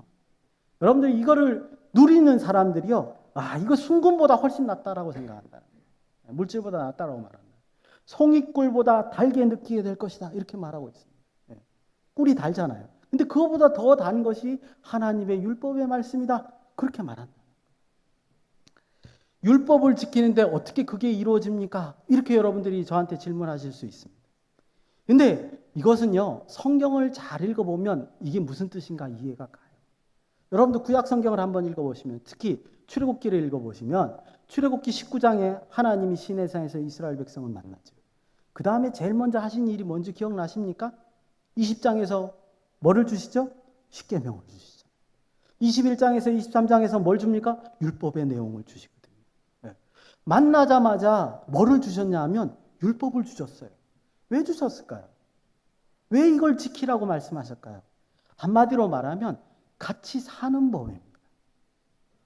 여러분들 이거를 누리는 사람들이요. 이거 순금보다 훨씬 낫다라고 생각한다. 물질보다 낫다라고 말한다. 송이꿀보다 달게 느끼게 될 것이다. 이렇게 말하고 있습니다. 꿀이 달잖아요. 근데 그거보다 더 단 것이 하나님의 율법의 말씀이다. 그렇게 말한다. 율법을 지키는데 어떻게 그게 이루어집니까? 이렇게 여러분들이 저한테 질문하실 수 있습니다. 근데 이것은요, 성경을 잘 읽어보면 이게 무슨 뜻인가 이해가 가요. 여러분들 구약 성경을 한번 읽어보시면, 특히 출애굽기를 읽어보시면 출애굽기 19장에 하나님이 시내산에서 이스라엘 백성을 만나죠. 그 다음에 제일 먼저 하신 일이 뭔지 기억나십니까? 20장에서 뭐를 주시죠? 십계명을 주시죠. 21장에서 23장에서 뭘 줍니까? 율법의 내용을 주시거든요. 만나자마자 뭐를 주셨냐 하면 율법을 주셨어요. 왜 주셨을까요? 왜 이걸 지키라고 말씀하셨을까요? 한마디로 말하면 같이 사는 법입니다.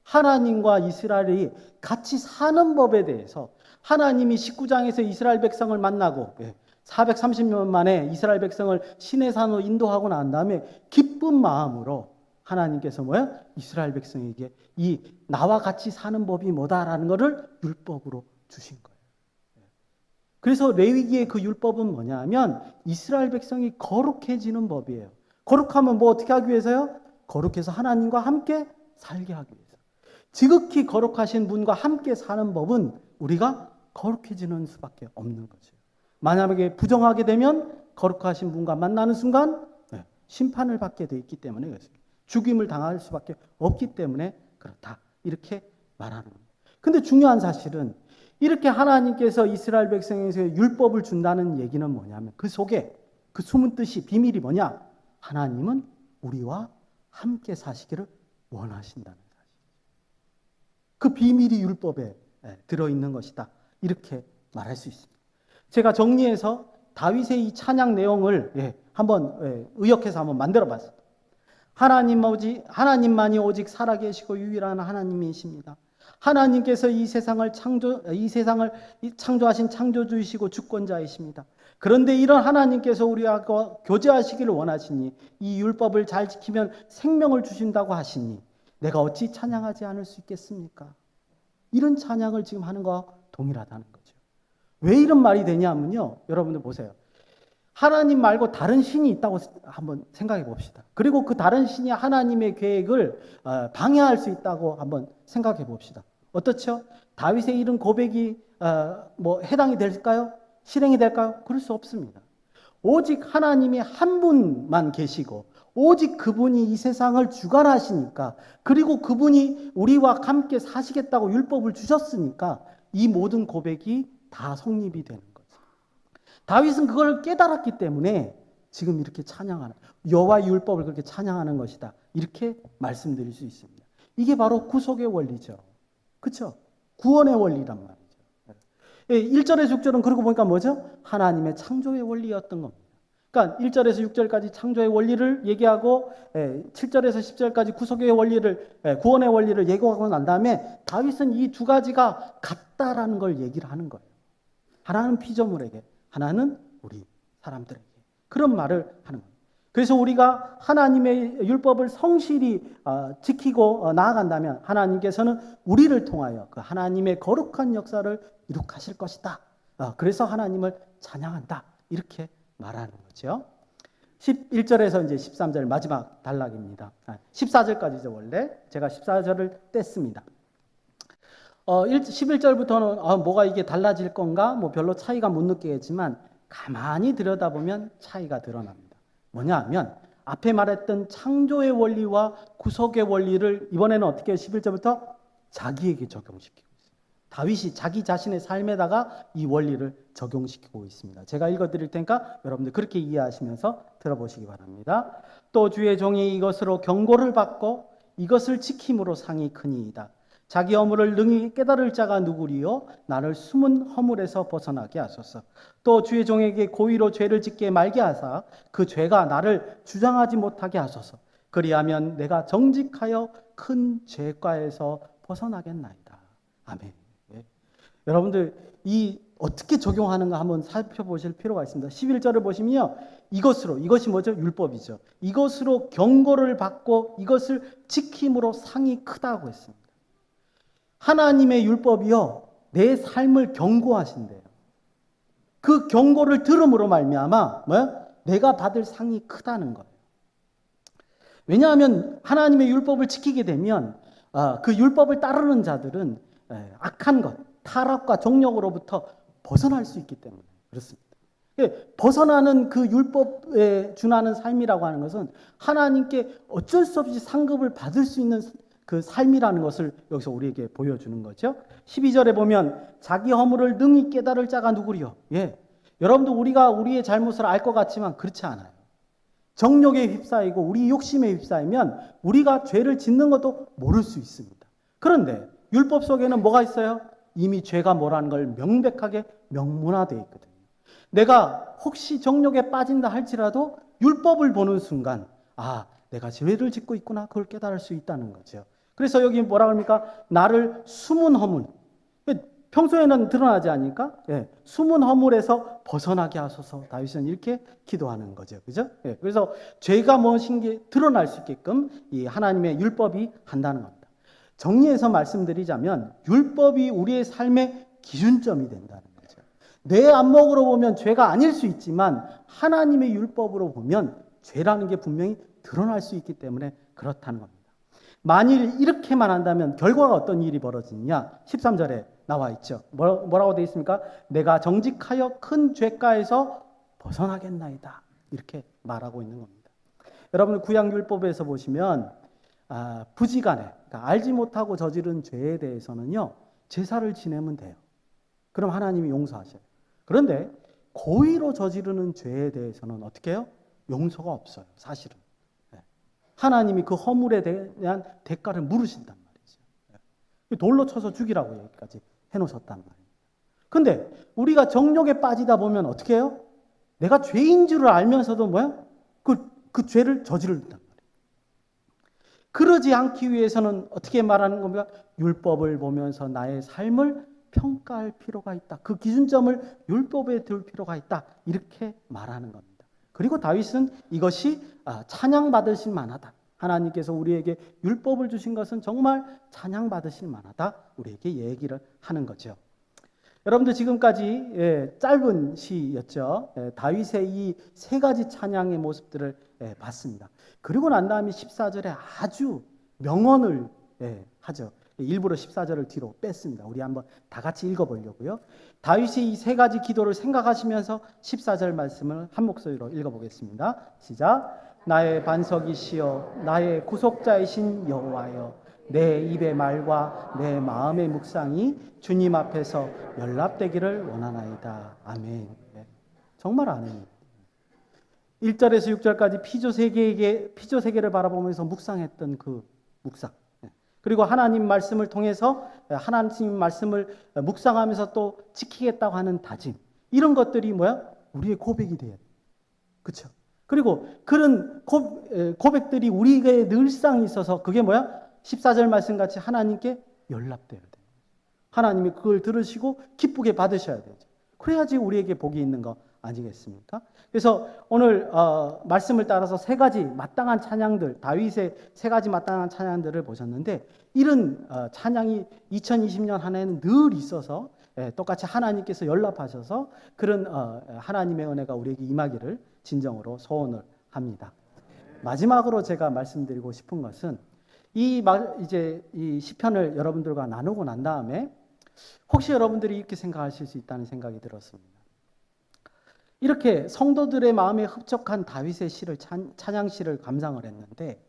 하나님과 이스라엘이 같이 사는 법에 대해서 하나님이 19장에서 이스라엘 백성을 만나고 430년 만에 이스라엘 백성을 시내산으로 인도하고 난 다음에 기쁜 마음으로 하나님께서 이스라엘 백성에게 이 나와 같이 사는 법이 뭐다라는 것을 율법으로 주신 거예요. 그래서 레위기의 그 율법은 뭐냐 하면 이스라엘 백성이 거룩해지는 법이에요. 거룩하면 뭐 어떻게 하기 위해서요? 거룩해서 하나님과 함께 살게 하기 위해서. 지극히 거룩하신 분과 함께 사는 법은 우리가 거룩해지는 수밖에 없는 거죠. 만약에 부정하게 되면 거룩하신 분과 만나는 순간 심판을 받게 돼 있기 때문에 그렇습니다. 죽임을 당할 수밖에 없기 때문에 그렇다. 이렇게 말하는 겁니다. 근데 중요한 사실은 이렇게 하나님께서 이스라엘 백성에게 율법을 준다는 얘기는 뭐냐면 그 속에 그 숨은 뜻이 비밀이 뭐냐? 하나님은 우리와 함께 사시기를 원하신다는 사실. 그 비밀이 율법에 들어있는 것이다. 이렇게 말할 수 있습니다. 제가 정리해서 다윗의 이 찬양 내용을 한번 의역해서 한번 만들어 봤습니다. 하나님만이 오직 살아계시고 유일한 하나님이십니다. 하나님께서 이 세상을 창조하신 창조주이시고 주권자이십니다. 그런데 이런 하나님께서 우리와 교제하시기를 원하시니 이 율법을 잘 지키면 생명을 주신다고 하시니 내가 어찌 찬양하지 않을 수 있겠습니까? 이런 찬양을 지금 하는 거와 동일하다는 거죠. 왜 이런 말이 되냐면요. 여러분들 보세요. 하나님 말고 다른 신이 있다고 한번 생각해 봅시다. 그리고 그 다른 신이 하나님의 계획을 방해할 수 있다고 한번 생각해 봅시다. 어떻죠? 다윗의 이런 고백이 해당이 될까요? 실행이 될까요? 그럴 수 없습니다. 오직 하나님이 한 분만 계시고 오직 그분이 이 세상을 주관하시니까 그리고 그분이 우리와 함께 사시겠다고 율법을 주셨으니까 이 모든 고백이 다 성립이 되는 거죠. 다윗은 그걸 깨달았기 때문에 지금 이렇게 찬양하는 여호와의 율법을 그렇게 찬양하는 것이다. 이렇게 말씀드릴 수 있습니다. 이게 바로 구속의 원리죠. 그렇죠? 구원의 원리란 말이죠. 1절에서 6절은 그러고 보니까 뭐죠? 하나님의 창조의 원리였던 겁니다. 그러니까 1절에서 6절까지 창조의 원리를 얘기하고 7절에서 10절까지 구속의 원리를 구원의 원리를 얘기하고 난 다음에 다윗은 이 두 가지가 같다라는 걸 얘기를 하는 거예요. 하나는 피조물에게, 하나는 우리 사람들에게. 그런 말을 하는 거예요. 그래서 우리가 하나님의 율법을 성실히 지키고 나아간다면 하나님께서는 우리를 통하여 그 하나님의 거룩한 역사를 이룩하실 것이다. 그래서 하나님을 찬양한다. 이렇게 말하는 거죠. 11절에서 이제 13절 마지막 단락입니다. 14절까지죠, 원래. 제가 14절을 뗐습니다. 11절부터는 뭐가 이게 달라질 건가? 뭐 별로 차이가 못 느끼겠지만 가만히 들여다보면 차이가 드러납니다. 뭐냐 하면 앞에 말했던 창조의 원리와 구속의 원리를 이번에는 어떻게 11절부터 자기에게 적용시키고 있어요. 다윗이 자기 자신의 삶에다가 이 원리를 적용시키고 있습니다. 제가 읽어드릴 테니까 여러분들 그렇게 이해하시면서 들어보시기 바랍니다. 또 주의 종이 이것으로 경고를 받고 이것을 지킴으로 상이 크니이다. 자기 허물을 능히 깨달을 자가 누구리요? 나를 숨은 허물에서 벗어나게 하소서. 또 주의 종에게 고의로 죄를 짓게 말게 하사 그 죄가 나를 주장하지 못하게 하소서. 그리하면 내가 정직하여 큰 죄과에서 벗어나겠나이다. 아멘. 예. 여러분들 이 어떻게 적용하는가 한번 살펴보실 필요가 있습니다. 11절을 보시면요. 이것이 뭐죠? 율법이죠. 이것으로 경고를 받고 이것을 지킴으로 상이 크다고 했습니다. 하나님의 율법이요. 내 삶을 경고하신대요. 그 경고를 들음으로 말미암아 뭐야? 내가 받을 상이 크다는 거예요. 왜냐하면 하나님의 율법을 지키게 되면 그 율법을 따르는 자들은 악한 것, 타락과 정욕으로부터 벗어날 수 있기 때문에 그렇습니다. 벗어나는 그 율법에 준하는 삶이라고 하는 것은 하나님께 어쩔 수 없이 상급을 받을 수 있는 그 삶이라는 것을 여기서 우리에게 보여주는 거죠. 12절에 보면 자기 허물을 능히 깨달을 자가 누구리요? 예. 여러분도 우리가 우리의 잘못을 알 것 같지만 그렇지 않아요. 정욕에 휩싸이고 우리 욕심에 휩싸이면 우리가 죄를 짓는 것도 모를 수 있습니다. 그런데 율법 속에는 뭐가 있어요? 이미 죄가 뭐라는 걸 명백하게 명문화되어 있거든요. 내가 혹시 정욕에 빠진다 할지라도 율법을 보는 순간 내가 죄를 짓고 있구나 그걸 깨달을 수 있다는 거죠. 그래서 여기 뭐라 그럽니까? 나를 숨은 허물. 평소에는 드러나지 않으니까 숨은 허물에서 벗어나게 하소서. 다윗은 이렇게 기도하는 거죠. 그죠? 그래서 죄가 무엇인지 드러날 수 있게끔 이 하나님의 율법이 한다는 겁니다. 정리해서 말씀드리자면 율법이 우리의 삶의 기준점이 된다는 거죠. 내 안목으로 보면 죄가 아닐 수 있지만 하나님의 율법으로 보면 죄라는 게 분명히 드러날 수 있기 때문에 그렇다는 겁니다. 만일 이렇게만 한다면 결과가 어떤 일이 벌어지느냐? 13절에 나와 있죠. 뭐라고 되어 있습니까? 내가 정직하여 큰 죄가에서 벗어나겠나이다. 이렇게 말하고 있는 겁니다. 여러분 구약율법에서 보시면 부지간에 그러니까 알지 못하고 저지른 죄에 대해서는요. 제사를 지내면 돼요. 그럼 하나님이 용서하셔요. 그런데 고의로 저지르는 죄에 대해서는 어떻게 해요? 용서가 없어요. 사실은. 하나님이 그 허물에 대한 대가를 물으신단 말이죠. 돌로 쳐서 죽이라고 여기까지 해놓으셨단 말이에요. 근데 우리가 정욕에 빠지다 보면 어떻게 해요? 내가 죄인 줄을 알면서도 그 죄를 저지른단 말이에요. 그러지 않기 위해서는 어떻게 말하는 겁니까? 율법을 보면서 나의 삶을 평가할 필요가 있다. 그 기준점을 율법에 둘 필요가 있다. 이렇게 말하는 겁니다. 그리고 다윗은 이것이 찬양받으실 만하다. 하나님께서 우리에게 율법을 주신 것은 정말 찬양받으실 만하다. 우리에게 얘기를 하는 거죠. 여러분들 지금까지 짧은 시였죠. 다윗의 이 세 가지 찬양의 모습들을 봤습니다. 그리고 난 다음에 14절에 아주 명언을 하죠. 일부러 14절을 뒤로 뺐습니다. 우리 한번 다 같이 읽어보려고요. 다윗이 이 세 가지 기도를 생각하시면서 14절 말씀을 한 목소리로 읽어보겠습니다. 시작. 나의 반석이시여 나의 구속자이신 여호와여 내 입의 말과 내 마음의 묵상이 주님 앞에서 연락되기를 원하나이다. 아멘. 정말 아멘. 1절에서 6절까지 피조 세계를 바라보면서 묵상했던 그 묵상. 그리고 하나님 말씀을 통해서 하나님 말씀을 묵상하면서 또 지키겠다고 하는 다짐. 이런 것들이 우리의 고백이 돼야 돼요. 그렇죠? 그리고 그런 고백들이 우리에게 늘상 있어서 그게 14절 말씀같이 하나님께 연락돼야 돼요. 하나님이 그걸 들으시고 기쁘게 받으셔야 되죠. 그래야지 우리에게 복이 있는 거 아니겠습니까? 그래서 오늘 말씀을 따라서 세 가지 마땅한 찬양들, 다윗의 세 가지 마땅한 찬양들을 보셨는데 이런 찬양이 2020년 한 해는 늘 있어서 똑같이 하나님께서 연락하셔서 그런 하나님의 은혜가 우리에게 임하기를 진정으로 소원을 합니다. 마지막으로 제가 말씀드리고 싶은 것은 이제 이 시편을 여러분들과 나누고 난 다음에 혹시 여러분들이 이렇게 생각하실 수 있다는 생각이 들었습니다. 이렇게 성도들의 마음에 흡족한 다윗의 시를 찬양시를 감상을 했는데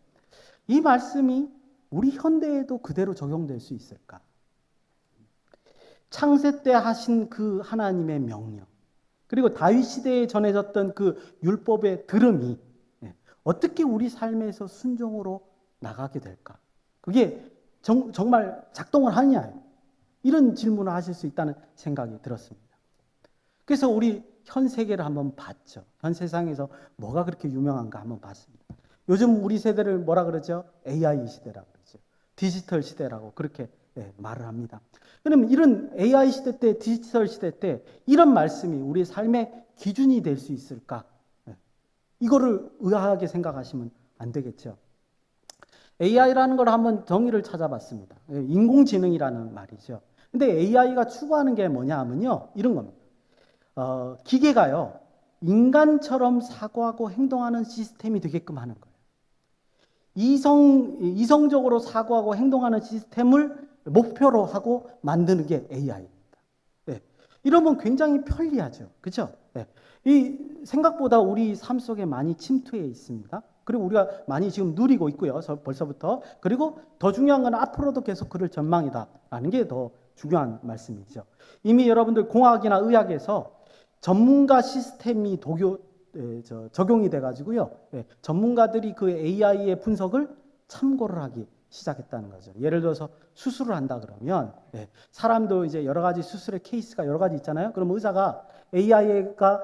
이 말씀이 우리 현대에도 그대로 적용될 수 있을까? 창세 때 하신 그 하나님의 명령, 그리고 다윗 시대에 전해졌던 그 율법의 들음이 어떻게 우리 삶에서 순종으로 나가게 될까? 그게 정말 작동을 하느냐? 이런 질문을 하실 수 있다는 생각이 들었습니다. 그래서 우리 현 세계를 한번 봤죠. 현 세상에서 뭐가 그렇게 유명한가 한번 봤습니다. 요즘 우리 세대를 뭐라 그러죠? AI 시대라고 그러죠. 디지털 시대라고 그렇게 말을 합니다. 그러면 이런 AI 시대 때, 디지털 시대 때 이런 말씀이 우리 삶의 기준이 될 수 있을까? 이거를 의아하게 생각하시면 안 되겠죠. AI라는 걸 한번 정의를 찾아봤습니다. 인공지능이라는 말이죠. 근데 AI가 추구하는 게 뭐냐 하면요, 이런 겁니다. 기계가요, 인간처럼 사고하고 행동하는 시스템이 되게끔 하는 거예요. 이성적으로 사고하고 행동하는 시스템을 목표로 하고 만드는 게 AI입니다. 이러면 굉장히 편리하죠. 그렇죠? 이 생각보다 우리 삶 속에 많이 침투해 있습니다. 그리고 우리가 많이 지금 누리고 있고요. 벌써부터. 그리고 더 중요한 건 앞으로도 계속 그럴 전망이다라는 게 더 중요한 말씀이죠. 이미 여러분들 공학이나 의학에서 전문가 시스템이 적용이 돼가지고요. 전문가들이 그 AI의 분석을 참고를 하기 시작했다는 거죠. 예를 들어서 수술을 한다 그러면 사람도 이제 여러 가지 수술의 케이스가 여러 가지 있잖아요. 그럼 의사가 AI가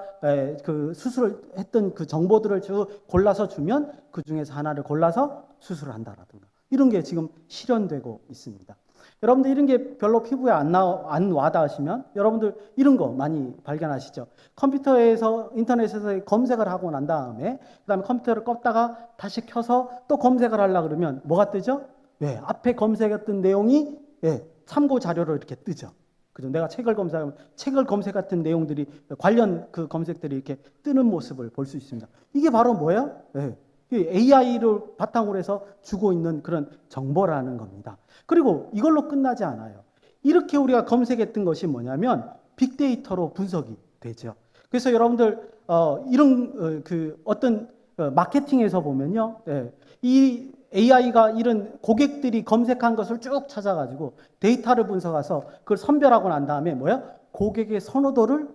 그 수술을 했던 그 정보들을 쭉 골라서 주면 그 중에서 하나를 골라서 수술을 한다라든가 이런 게 지금 실현되고 있습니다. 여러분들 이런 게 별로 피부에 안 와닿으시면 여러분들 이런 거 많이 발견하시죠. 컴퓨터에서 인터넷에서 검색을 하고 난 다음에 그다음에 컴퓨터를 껐다가 다시 켜서 또 검색을 하려고 그러면 뭐가 뜨죠? 앞에 검색했던 내용이 참고 자료로 이렇게 뜨죠. 그죠? 내가 책을 검색하면 책을 검색했던 내용들이 관련 그 검색들이 이렇게 뜨는 모습을 볼 수 있습니다. 이게 바로 뭐예요? AI를 바탕으로 해서 주고 있는 그런 정보라는 겁니다. 그리고 이걸로 끝나지 않아요. 이렇게 우리가 검색했던 것이 뭐냐면 빅데이터로 분석이 되죠. 그래서 여러분들 이런 그 어떤 마케팅에서 보면요, 이 AI가 이런 고객들이 검색한 것을 쭉 찾아가지고 데이터를 분석해서 그걸 선별하고 난 다음에 고객의 선호도를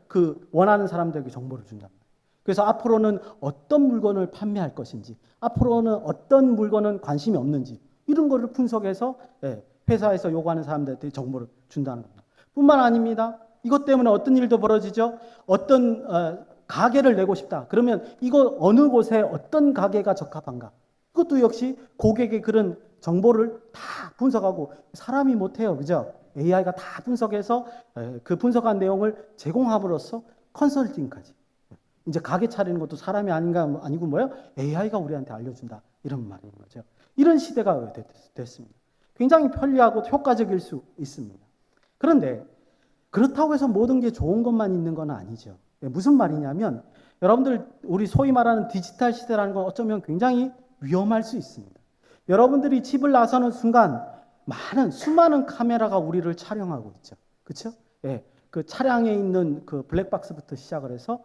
그 원하는 사람들에게 정보를 준답니다. 그래서 앞으로는 어떤 물건을 판매할 것인지, 앞으로는 어떤 물건은 관심이 없는지 이런 거를 분석해서 회사에서 요구하는 사람들한테 정보를 준다는 겁니다. 뿐만 아닙니다. 이것 때문에 어떤 일도 벌어지죠. 어떤 가게를 내고 싶다. 그러면 이거 어느 곳에 어떤 가게가 적합한가. 이것도 역시 고객의 그런 정보를 다 분석하고 사람이 못해요. 그죠? AI가 다 분석해서 그 분석한 내용을 제공함으로써 컨설팅까지. 이제 가게 차리는 것도 사람이 아니고 AI가 우리한테 알려준다. 이런 말인 거죠. 이런 시대가 됐습니다. 굉장히 편리하고 효과적일 수 있습니다. 그런데 그렇다고 해서 모든 게 좋은 것만 있는 건 아니죠. 무슨 말이냐면 여러분들 우리 소위 말하는 디지털 시대라는 건 어쩌면 굉장히 위험할 수 있습니다. 여러분들이 집을 나서는 순간 수많은 카메라가 우리를 촬영하고 있죠. 그렇죠? 그 차량에 있는 그 블랙박스부터 시작을 해서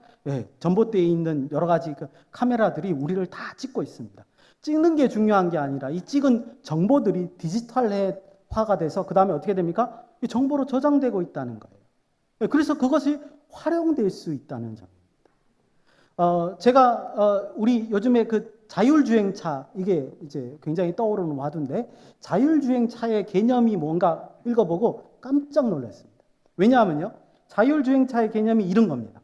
전봇대에 있는 여러 가지 그 카메라들이 우리를 다 찍고 있습니다. 찍는 게 중요한 게 아니라 이 찍은 정보들이 디지털화가 돼서 그 다음에 어떻게 됩니까? 이 정보로 저장되고 있다는 거예요. 그래서 그것이 활용될 수 있다는 점입니다. 제가 우리 요즘에 그 자율주행차 이게 이제 굉장히 떠오르는 와두인데 자율주행차의 개념이 뭔가 읽어보고 깜짝 놀랐습니다. 왜냐하면요, 자율주행차의 개념이 이런 겁니다.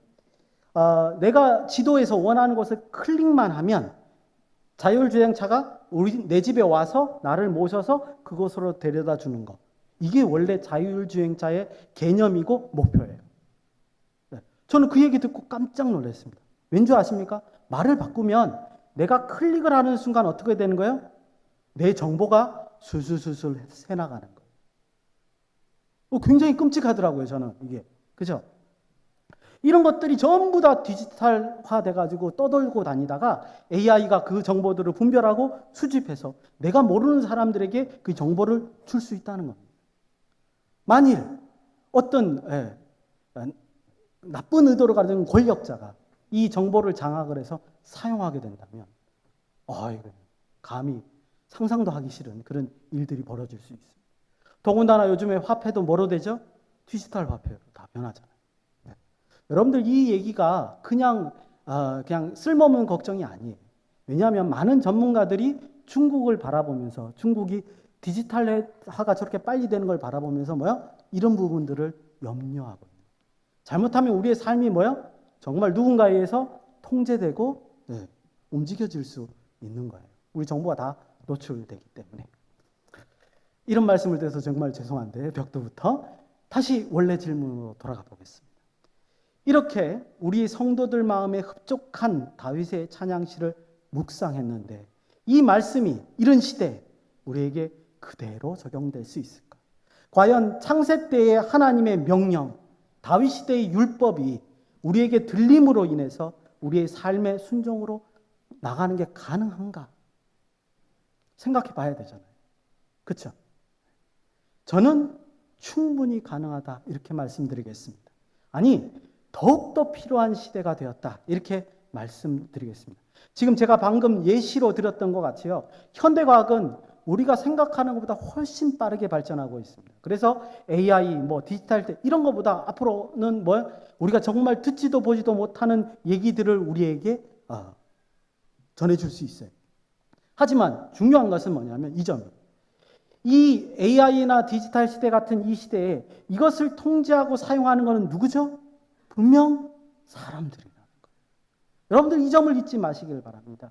내가 지도에서 원하는 곳을 클릭만 하면 자율주행차가 내 집에 와서 나를 모셔서 그곳으로 데려다 주는 것. 이게 원래 자율주행차의 개념이고 목표예요. 저는 그 얘기 듣고 깜짝 놀랐습니다. 왠지 아십니까? 말을 바꾸면 내가 클릭을 하는 순간 어떻게 되는 거예요? 내 정보가 술술술술 새나가는 거예요. 굉장히 끔찍하더라고요, 저는 이게. 그죠? 이런 것들이 전부 다 디지털화 돼가지고 떠돌고 다니다가 AI가 그 정보들을 분별하고 수집해서 내가 모르는 사람들에게 그 정보를 줄 수 있다는 겁니다. 만일 어떤 나쁜 의도로 가진 권력자가 이 정보를 장악을 해서 사용하게 된다면 감히 상상도 하기 싫은 그런 일들이 벌어질 수 있습니다. 더군다나 요즘에 화폐도 뭐로 되죠? 디지털 화폐로 다 변하잖아요. 네. 여러분들 이 얘기가 그냥 쓸모없는 걱정이 아니에요. 왜냐하면 많은 전문가들이 중국을 바라보면서 중국이 디지털화가 저렇게 빨리 되는 걸 바라보면서 이런 부분들을 염려하고 있는 거예요. 잘못하면 우리의 삶이 정말 누군가에 의해서 통제되고 움직여질 수 있는 거예요. 우리 정보가 다 노출되기 때문에. 이런 말씀을 드려서 정말 죄송한데 벽두부터 다시 원래 질문으로 돌아가 보겠습니다. 이렇게 우리 성도들 마음에 흡족한 다윗의 찬양시를 묵상했는데 이 말씀이 이런 시대에 우리에게 그대로 적용될 수 있을까? 과연 창세 때의 하나님의 명령, 다윗 시대의 율법이 우리에게 들림으로 인해서 우리의 삶의 순종으로 나가는 게 가능한가? 생각해 봐야 되잖아요. 그렇죠? 저는 충분히 가능하다 이렇게 말씀드리겠습니다. 아니, 더욱더 필요한 시대가 되었다 이렇게 말씀드리겠습니다. 지금 제가 방금 예시로 드렸던 것 같이요. 현대과학은 우리가 생각하는 것보다 훨씬 빠르게 발전하고 있습니다. 그래서 AI, 디지털 이런 것보다 앞으로는 우리가 정말 듣지도 보지도 못하는 얘기들을 우리에게 전해줄 수 있어요. 하지만 중요한 것은 뭐냐면 이 점이에요. 이 AI나 디지털 시대 같은 이 시대에 이것을 통제하고 사용하는 것은 누구죠? 분명 사람들이라는 거예요. 여러분들 이 점을 잊지 마시길 바랍니다.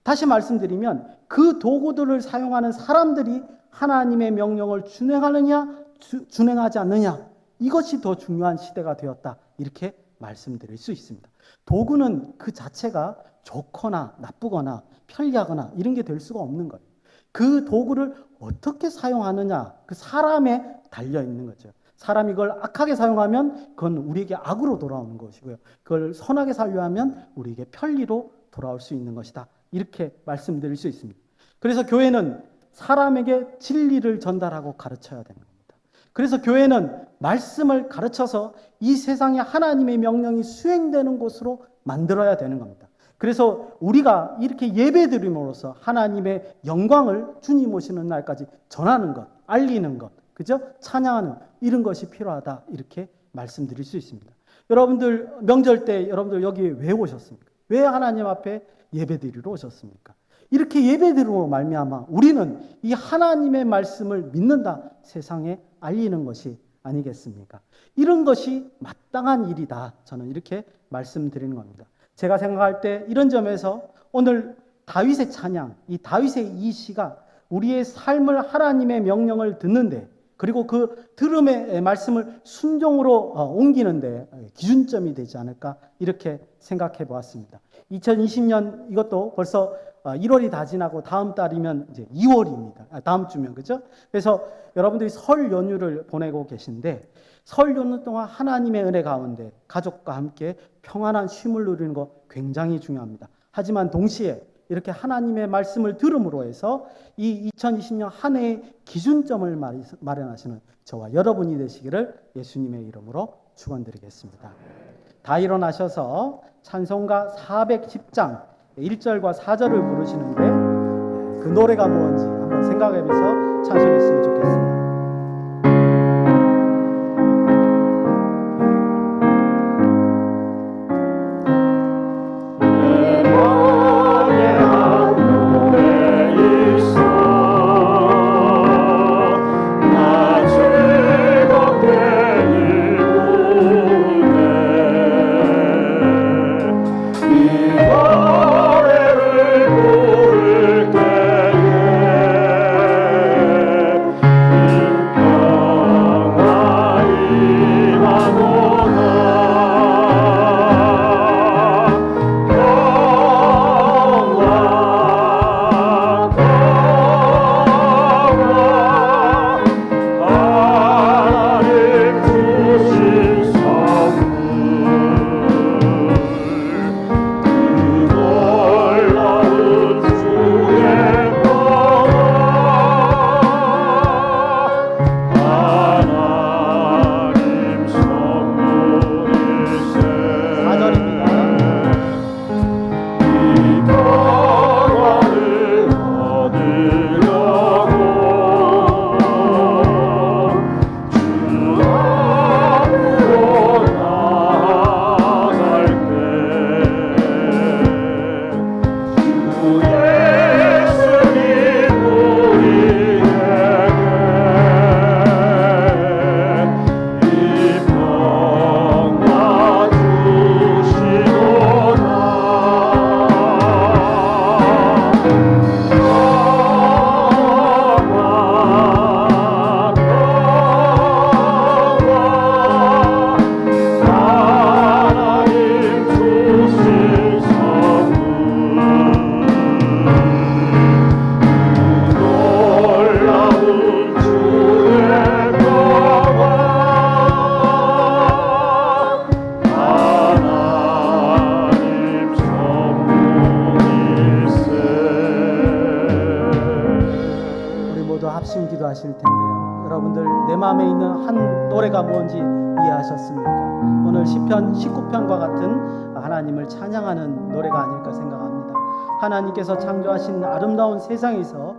다시 말씀드리면 그 도구들을 사용하는 사람들이 하나님의 명령을 준행하느냐 준행하지 않느냐 이것이 더 중요한 시대가 되었다 이렇게 말씀드릴 수 있습니다. 도구는 그 자체가 좋거나 나쁘거나 편리하거나 이런 게 될 수가 없는 거예요. 그 도구를 어떻게 사용하느냐 그 사람에 달려 있는 거죠. 사람이 이걸 악하게 사용하면 그건 우리에게 악으로 돌아오는 것이고요. 그걸 선하게 살려 하면 우리에게 편리로 돌아올 수 있는 것이다. 이렇게 말씀드릴 수 있습니다. 그래서 교회는 사람에게 진리를 전달하고 가르쳐야 되는 겁니다. 그래서 교회는 말씀을 가르쳐서 이 세상에 하나님의 명령이 수행되는 곳으로 만들어야 되는 겁니다. 그래서 우리가 이렇게 예배드림으로써 하나님의 영광을 주님 오시는 날까지 전하는 것, 알리는 것, 그죠? 찬양하는 이런 것이 필요하다 이렇게 말씀드릴 수 있습니다. 여러분들 명절 때 여러분들 여기 왜 오셨습니까? 왜 하나님 앞에 예배드리러 오셨습니까? 이렇게 예배드리러 말미암아 우리는 이 하나님의 말씀을 믿는다 세상에 알리는 것이 아니겠습니까? 이런 것이 마땅한 일이다. 저는 이렇게 말씀드리는 겁니다. 제가 생각할 때 이런 점에서 오늘 다윗의 찬양, 이 다윗의 이 시가 우리의 삶을 하나님의 명령을 듣는데 그리고 그 들음의 말씀을 순종으로 옮기는데 기준점이 되지 않을까 이렇게 생각해 보았습니다. 2020년 이것도 벌써 1월이 다 지나고 다음 달이면 이제 2월입니다. 다음 주면 그죠? 그래서 여러분들이 설 연휴를 보내고 계신데 설 연휴 동안 하나님의 은혜 가운데 가족과 함께 평안한 쉼을 누리는 거 굉장히 중요합니다. 하지만 동시에 이렇게 하나님의 말씀을 들음으로 해서 이 2020년 한 해의 기준점을 마련하시는 저와 여러분이 되시기를 예수님의 이름으로 축원드리겠습니다. 다 일어나셔서 찬송가 410장 1절과 4절을 부르시는데 그 노래가 뭔지 한번 생각해보면서 찬송했으면 좋겠습니다. 이 기도하실 텐데요. 여러분들 내 마음에 있는 한 노래가 뭔지 이해하셨습니까? 오늘 시편 19편과 같은 하나님을 찬양하는 노래가 아닐까 생각합니다. 하나님께서 창조하신 아름다운 세상에서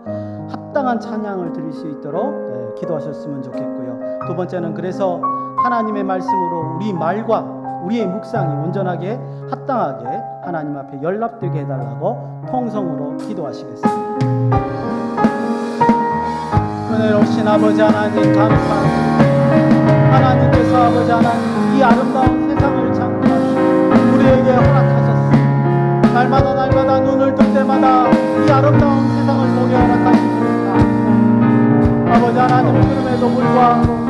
합당한 찬양을 드릴 수 있도록 기도하셨으면 좋겠고요. 두 번째는 그래서 하나님의 말씀으로 우리 말과 우리의 묵상이 온전하게 합당하게 하나님 앞에 연락되게 해달라고 통성으로 기도하시겠습니다. 은혜로우신 아버지 하나님 감사합니다. 하나님께서 아버지 하나님 이 아름다운 세상을 창조하시고 우리에게 허락하셨습니다. 날마다 눈을 뜰 때마다 이 아름다운 세상을 보게 허락하십니다. 아버지 하나님 그럼에도 불구하고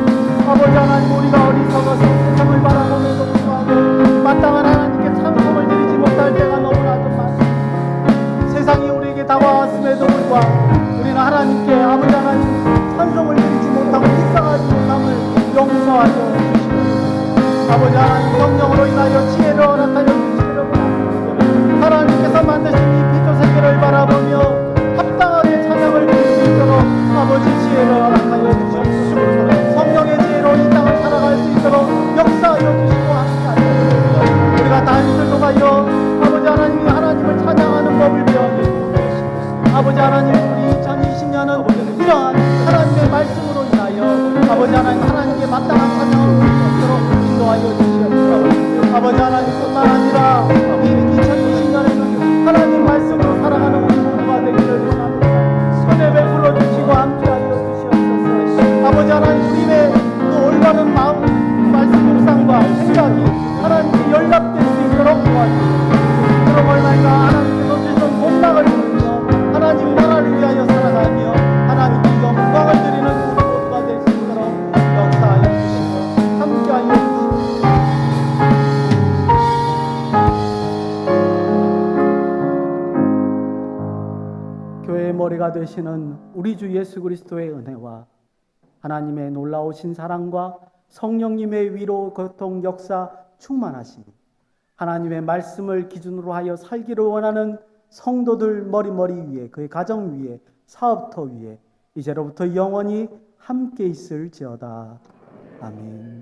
아버지 하나님 우리가 어리석어서 세상을 바라보면서 불구하고 마땅한 하나님께 찬송을 드리지 못할 때가 너무나도 많습니다. 세상이 우리에게 다가왔음에도 불구하고 우리는 하나님께 아버지 하나님 찬송을 드리지 못하고 묵상하지 못함을 용서하여 주시옵소서. 아버지 하나님 성령으로 인하여 지혜를 허락하여 주시기를 원합니다. 하나님께서 만드신 이 빛의 세계를 바라보며 합당하게 찬양을 드릴 수 있도록 아버지 지혜를 허락하여 주시옵소서. 성령의 지혜로 이 땅을 살아갈 수 있도록 역사하여 주시고 함께하여 주시옵소서. 우리가 단술로 가여 아버지 하나님이 하나님을 찬양하는 법을 배우게 주옵소서. 아버지 하나님 우리 2020년은 이러한 하나님의 말씀으로 인하여 아버지 하나님 하나님께 마땅한 찬양을 드릴 수 있도록 인도하여 주시옵소서. 아버지 하나님뿐만 아니라 이 2020년에는 하나님 말씀으로 살아가는 우리 모두가 되기를 원합니다. 은혜 베풀어 주시고 함께하여 주시옵소서. 아버지 하나님 우리의 그 올바른 마음 말씀 묵상과 생각이 하나님께 연락될 수 있도록 도와주시옵소서. 그런 얼마나 하나님께서 주신 복락을 누리며 하나님 나라를 위하여 살아가며 하나님께 영광을 드리는 우리 모두가 될 수 있도록 역사하여 주시고 함께하여 주시옵소서. 교회의 머리가 되시는 우리 주 예수 그리스도의 은혜와 하나님의 놀라우신 사랑과 성령님의 위로 고통 역사 충만하심이 하나님의 말씀을 기준으로 하여 살기를 원하는 성도들 머리 위에 그의 가정 위에 사업터 위에 이제로부터 영원히 함께 있을지어다. 아멘.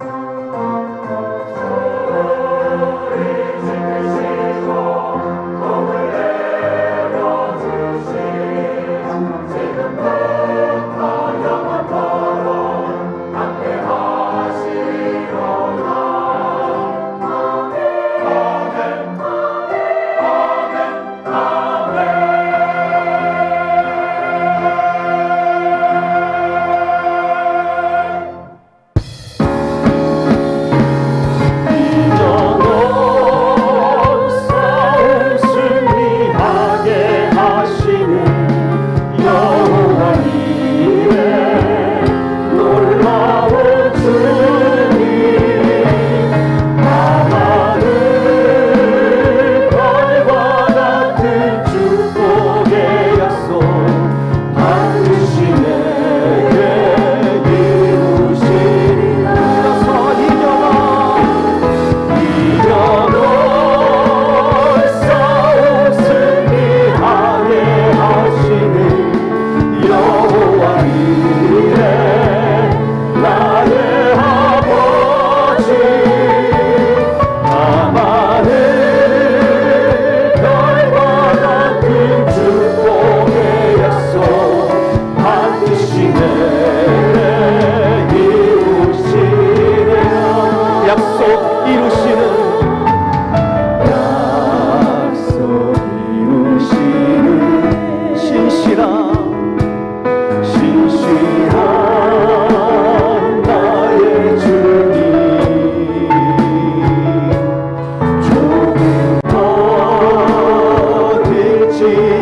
조금 더 들지